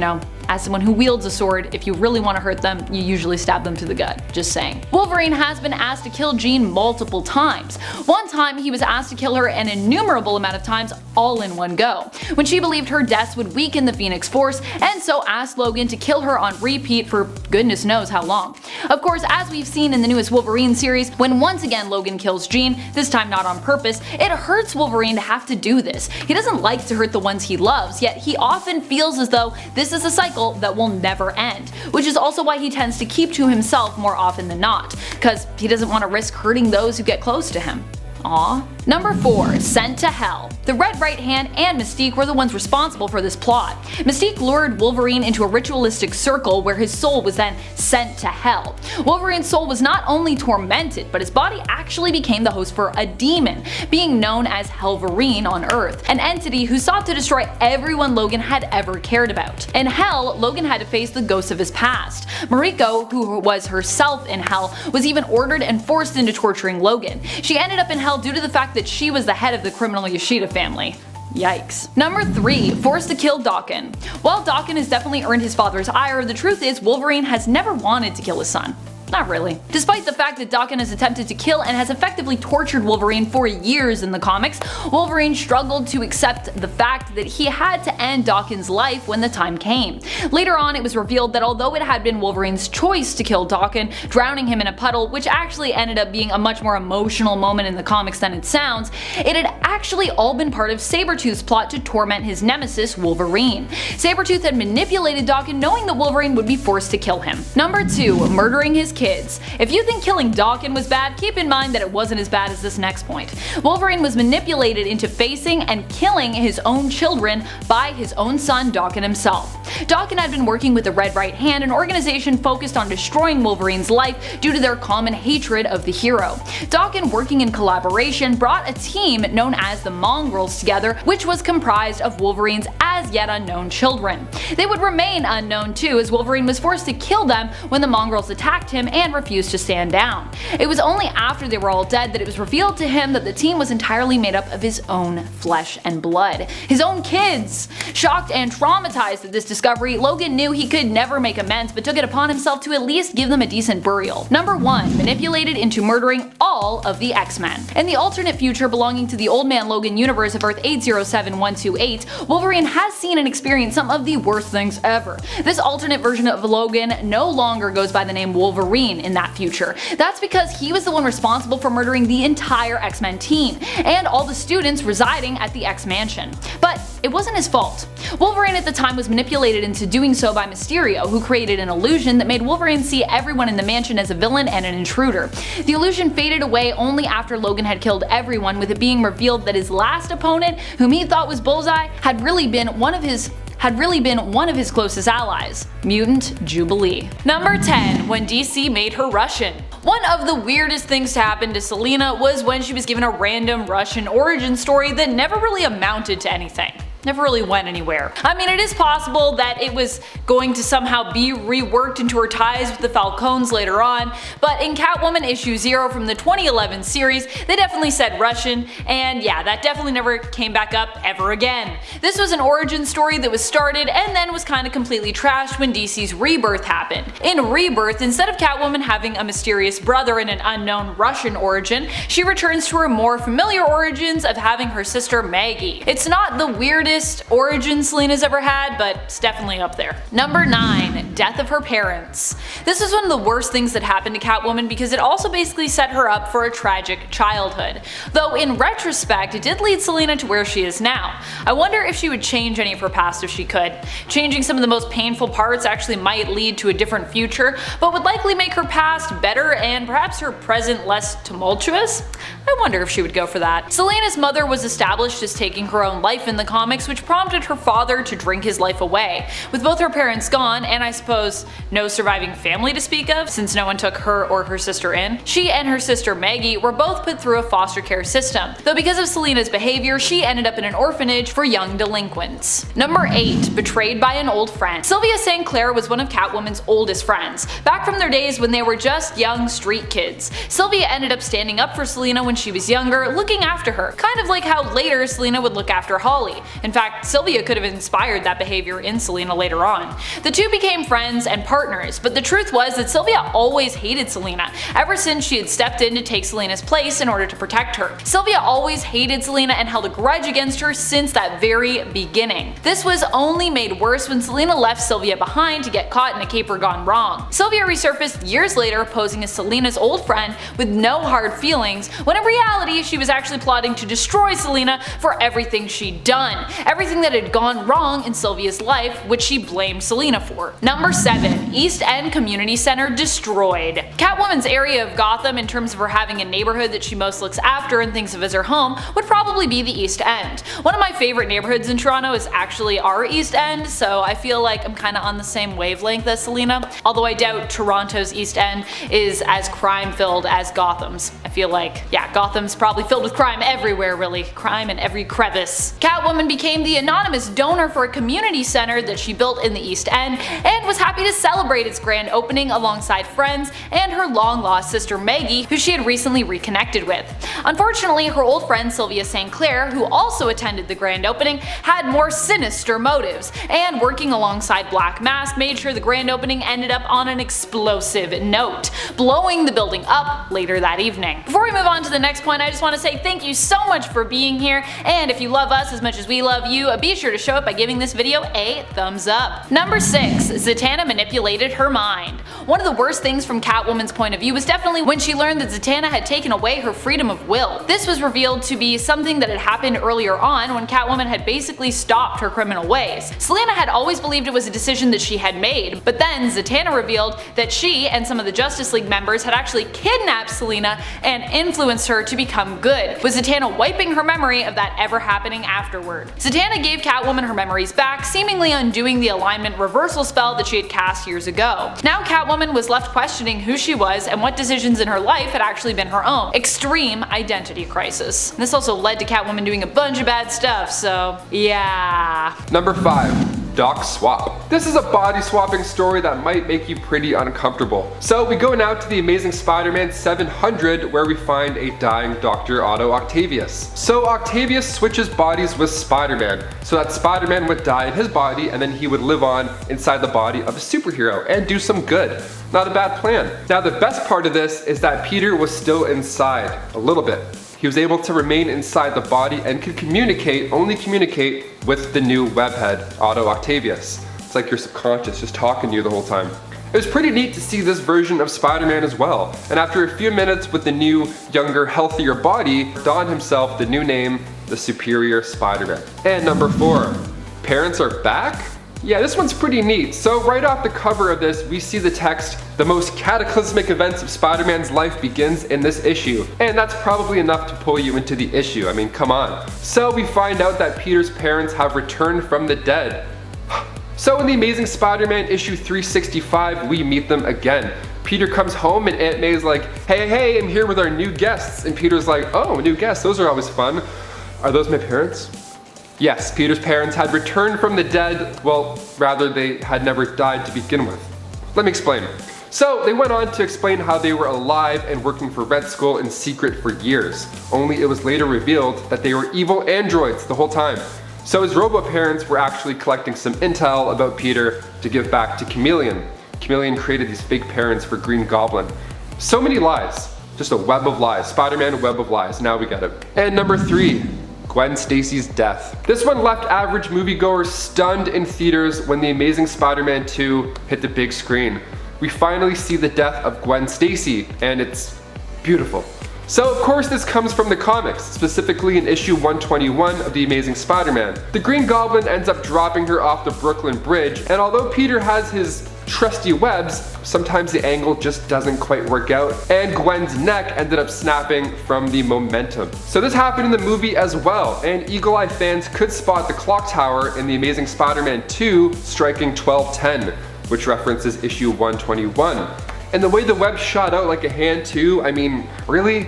as someone who wields a sword, if you really want to hurt them, you usually stab them to the gut. Just saying. Wolverine has been asked to kill Jean multiple times. One time he was asked to kill her an innumerable amount of times all in one go, when she believed her deaths would weaken the Phoenix Force, and so asked Logan to kill her on repeat for goodness knows how long. Of course, as we've seen in the newest Wolverine series, when once again Logan kills Jean, this time not on purpose, it hurts Wolverine to have to do this. He doesn't like to hurt the ones he loves, yet he often feels as though this is a cycle that will never end, which is also why he tends to keep to himself more often than not, because he doesn't want to risk hurting those who get close to him. Aww. Number 4. Sent to Hell. The Red Right Hand and Mystique were the ones responsible for this plot. Mystique lured Wolverine into a ritualistic circle where his soul was then sent to hell. Wolverine's soul was not only tormented, but his body actually became the host for a demon, being known as Helverine on Earth, an entity who sought to destroy everyone Logan had ever cared about. In Hell, Logan had to face the ghosts of his past. Mariko, who was herself in Hell, was even ordered and forced into torturing Logan. She ended up in Hell due to the fact that she was the head of the criminal Yoshida family. Yikes. Number 3. Forced to kill Dawkin. While Dawkin has definitely earned his father's ire, the truth is Wolverine has never wanted to kill his son. Not really. Despite the fact that Dawkin has attempted to kill and has effectively tortured Wolverine for years in the comics, Wolverine struggled to accept the fact that he had to end Dawkin's life when the time came. Later on, it was revealed that although it had been Wolverine's choice to kill Dawkin, drowning him in a puddle, which actually ended up being a much more emotional moment in the comics than it sounds, it had actually all been part of Sabretooth's plot to torment his nemesis, Wolverine. Sabretooth had manipulated Dawkin knowing that Wolverine would be forced to kill him. Number 2. Murdering his kids. If you think killing Dawkin was bad, keep in mind that it wasn't as bad as this next point. Wolverine was manipulated into facing and killing his own children by his own son Dawkin himself. Dawkin had been working with the Red Right Hand, an organization focused on destroying Wolverine's life due to their common hatred of the hero. Dawkin, working in collaboration, brought a team known as the Mongrels together, which was comprised of Wolverine's as yet unknown children. They would remain unknown too, as Wolverine was forced to kill them when the Mongrels attacked him and refused to stand down. It was only after they were all dead that it was revealed to him that the team was entirely made up of his own flesh and blood. His own kids! Shocked and traumatized at this discovery, Logan knew he could never make amends but took it upon himself to at least give them a decent burial. Number 1. Manipulated into murdering all of the X-Men. In the alternate future belonging to the Old Man Logan universe of Earth 807128, Wolverine has seen and experienced some of the worst things ever. This alternate version of Logan no longer goes by the name Wolverine, Wolverine in that future. That's because he was the one responsible for murdering the entire X-Men team, and all the students residing at the X-Mansion. But it wasn't his fault. Wolverine at the time was manipulated into doing so by Mysterio, who created an illusion that made Wolverine see everyone in the mansion as a villain and an intruder. The illusion faded away only after Logan had killed everyone, with it being revealed that his last opponent, whom he thought was Bullseye, had really been one of his closest allies, Mutant Jubilee. Number 10. When DC made her Russian. One of the weirdest things to happen to Selina was when she was given a random Russian origin story that never really amounted to anything. Never really went anywhere. I mean, it is possible that it was going to somehow be reworked into her ties with the Falcons later on, but in Catwoman issue 0 from the 2011 series, they definitely said Russian, and yeah, that definitely never came back up ever again. This was an origin story that was started and then was kind of completely trashed when DC's Rebirth happened. In Rebirth, instead of Catwoman having a mysterious brother and an unknown Russian origin, she returns to her more familiar origins of having her sister Maggie. It's not the weirdest origin Selina's ever had, but it's definitely up there. Number 9. Death of her parents. This is one of the worst things that happened to Catwoman because it also basically set her up for a tragic childhood. Though in retrospect, it did lead Selina to where she is now. I wonder if she would change any of her past if she could. Changing some of the most painful parts actually might lead to a different future, but would likely make her past better and perhaps her present less tumultuous. I wonder if she would go for that. Selina's mother was established as taking her own life in the comics, which prompted her father to drink his life away. With both her parents gone, and I suppose no surviving family to speak of, since no one took her or her sister in, she and her sister Maggie were both put through a foster care system, though because of Selina's behavior, she ended up in an orphanage for young delinquents. Number 8. Betrayed by an old friend. Sylvia St. Clair was one of Catwoman's oldest friends, back from their days when they were just young street kids. Sylvia ended up standing up for Selina when she was younger, looking after her, kind of like how later Selina would look after Holly. In fact, Sylvia could have inspired that behavior in Selina later on. The two became friends and partners, but the truth was that Sylvia always hated Selina, ever since she had stepped in to take Selina's place in order to protect her. Sylvia always hated Selina and held a grudge against her since that very beginning. This was only made worse when Selina left Sylvia behind to get caught in a caper gone wrong. Sylvia resurfaced years later posing as Selina's old friend with no hard feelings, when in reality she was actually plotting to destroy Selina for everything she'd done. Everything that had gone wrong in Sylvia's life, which she blamed Selina for. Number 7. East End Community Center destroyed. Catwoman's area of Gotham, in terms of her having a neighborhood that she most looks after and thinks of as her home, would probably be the East End. One of my favorite neighborhoods in Toronto is actually our East End, so I feel like I'm kinda on the same wavelength as Selina, although I doubt Toronto's East End is as crime-filled as Gotham's. I feel like, yeah, Gotham's probably filled with crime everywhere really. Crime in every crevice. Catwoman became the anonymous donor for a community center that she built in the East End, and was happy to celebrate its grand opening alongside friends and her long-lost sister Maggie, who she had recently reconnected with. Unfortunately, her old friend Sylvia St. Clair, who also attended the grand opening, had more sinister motives, and working alongside Black Mask made sure the grand opening ended up on an explosive note, blowing the building up later that evening. Before we move on to the next point, I just want to say thank you so much for being here, and if you love us as much as we love you, be sure to show it by giving this video a thumbs up. Number 6. Zatanna manipulated her mind. One of the worst things from Catwoman's point of view was definitely when she learned that Zatanna had taken away her freedom of will. This was revealed to be something that had happened earlier on when Catwoman had basically stopped her criminal ways. Selina had always believed it was a decision that she had made, but then Zatanna revealed that she and some of the Justice League members had actually kidnapped Selina and influenced her to become good, with Zatanna wiping her memory of that ever happening afterward. Zatanna gave Catwoman her memories back, seemingly undoing the alignment reversal spell that she had cast years ago. Now Catwoman was left questioning who she was and what decisions in her life had actually been her own. Extreme identity crisis. This also led to Catwoman doing a bunch of bad stuff, so yeah. Number 5. Doc Swap. This is a body swapping story that might make you pretty uncomfortable. So we go now to the Amazing Spider-Man 700, where we find a dying Dr. Otto Octavius. So Octavius switches bodies with Spider-Man, so that Spider-Man would die in his body and then he would live on inside the body of a superhero and do some good. Not a bad plan. Now the best part of this is that Peter was still inside, a little bit. He was able to remain inside the body and could only communicate with the new webhead, Otto Octavius. It's like your subconscious just talking to you the whole time. It was pretty neat to see this version of Spider-Man as well, and after a few minutes with the new, younger, healthier body, donned himself the new name, the Superior Spider-Man. And number 4, parents are back? Yeah, this one's pretty neat. So right off the cover of this, we see the text, "The most cataclysmic events of Spider-Man's life begins in this issue." And that's probably enough to pull you into the issue. I mean, come on. So we find out that Peter's parents have returned from the dead. So in the Amazing Spider-Man issue 365, we meet them again. Peter comes home and Aunt May's like, hey, I'm here with our new guests. And Peter's like, oh, new guests, those are always fun. Are those my parents? Yes, Peter's parents had returned from the dead. Well, rather they had never died to begin with. Let me explain. So they went on to explain how they were alive and working for Red Skull in secret for years. Only it was later revealed that they were evil androids the whole time. So his robo-parents were actually collecting some intel about Peter to give back to Chameleon. Chameleon created these fake parents for Green Goblin. So many lies. Just a web of lies. Spider-Man web of lies. Now we get it. And number 3. Gwen Stacy's death. This one left average moviegoers stunned in theaters when The Amazing Spider-Man 2 hit the big screen. We finally see the death of Gwen Stacy, and it's beautiful. So of course this comes from the comics, specifically in issue 121 of The Amazing Spider-Man. The Green Goblin ends up dropping her off the Brooklyn Bridge, and although Peter has his trusty webs, sometimes the angle just doesn't quite work out, and Gwen's neck ended up snapping from the momentum. So this happened in the movie as well, and Eagle Eye fans could spot the clock tower in The Amazing Spider-Man 2 striking 12:10, which references issue 121. And the way the web shot out like a hand too, I mean, really?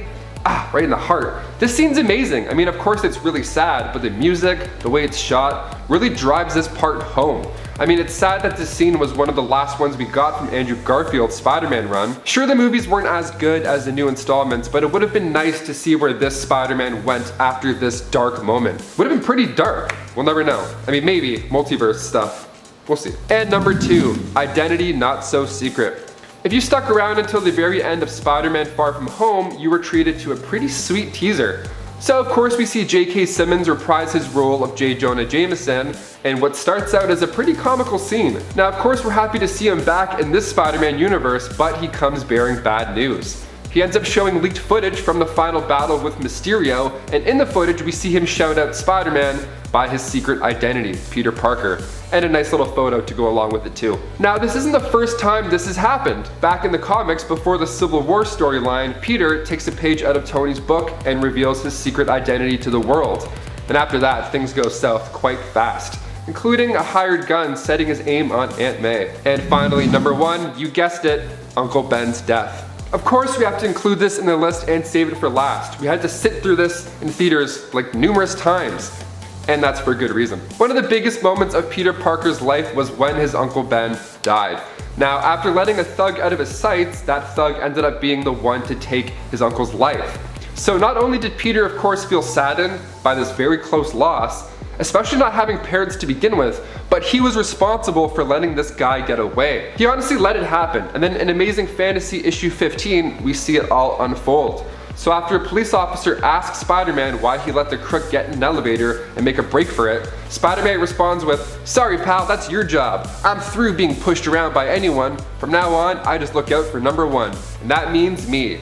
Right in the heart. This scene's amazing. I mean, of course it's really sad, but the music, the way it's shot, really drives this part home. I mean, it's sad that this scene was one of the last ones we got from Andrew Garfield's Spider-Man run. Sure, the movies weren't as good as the new installments, but it would have been nice to see where this Spider-Man went after this dark moment. Would have been pretty dark. We'll never know. I mean, maybe multiverse stuff. We'll see. And number 2, identity not so secret. If you stuck around until the very end of Spider-Man Far From Home, you were treated to a pretty sweet teaser. So of course we see J.K. Simmons reprise his role of J. Jonah Jameson in what starts out as a pretty comical scene. Now of course we're happy to see him back in this Spider-Man universe, but he comes bearing bad news. He ends up showing leaked footage from the final battle with Mysterio, and in the footage we see him shout out Spider-Man by his secret identity, Peter Parker, and a nice little photo to go along with it too. Now this isn't the first time this has happened. Back in the comics before the Civil War storyline, Peter takes a page out of Tony's book and reveals his secret identity to the world. And after that, things go south quite fast, including a hired gun setting his aim on Aunt May. And finally, number 1, you guessed it, Uncle Ben's death. Of course we have to include this in the list and save it for last. We had to sit through this in theaters like numerous times. And that's for good reason. One of the biggest moments of Peter Parker's life was when his Uncle Ben died. Now, after letting a thug out of his sights, that thug ended up being the one to take his uncle's life. So not only did Peter, of course, feel saddened by this very close loss, especially not having parents to begin with, but he was responsible for letting this guy get away. He honestly let it happen, and then in Amazing Fantasy issue 15, we see it all unfold. So after a police officer asks Spider-Man why he let the crook get in an elevator and make a break for it, Spider-Man responds with, "Sorry pal, that's your job. I'm through being pushed around by anyone. From now on, I just look out for number 1, and that means me."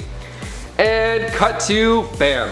And cut to, bam.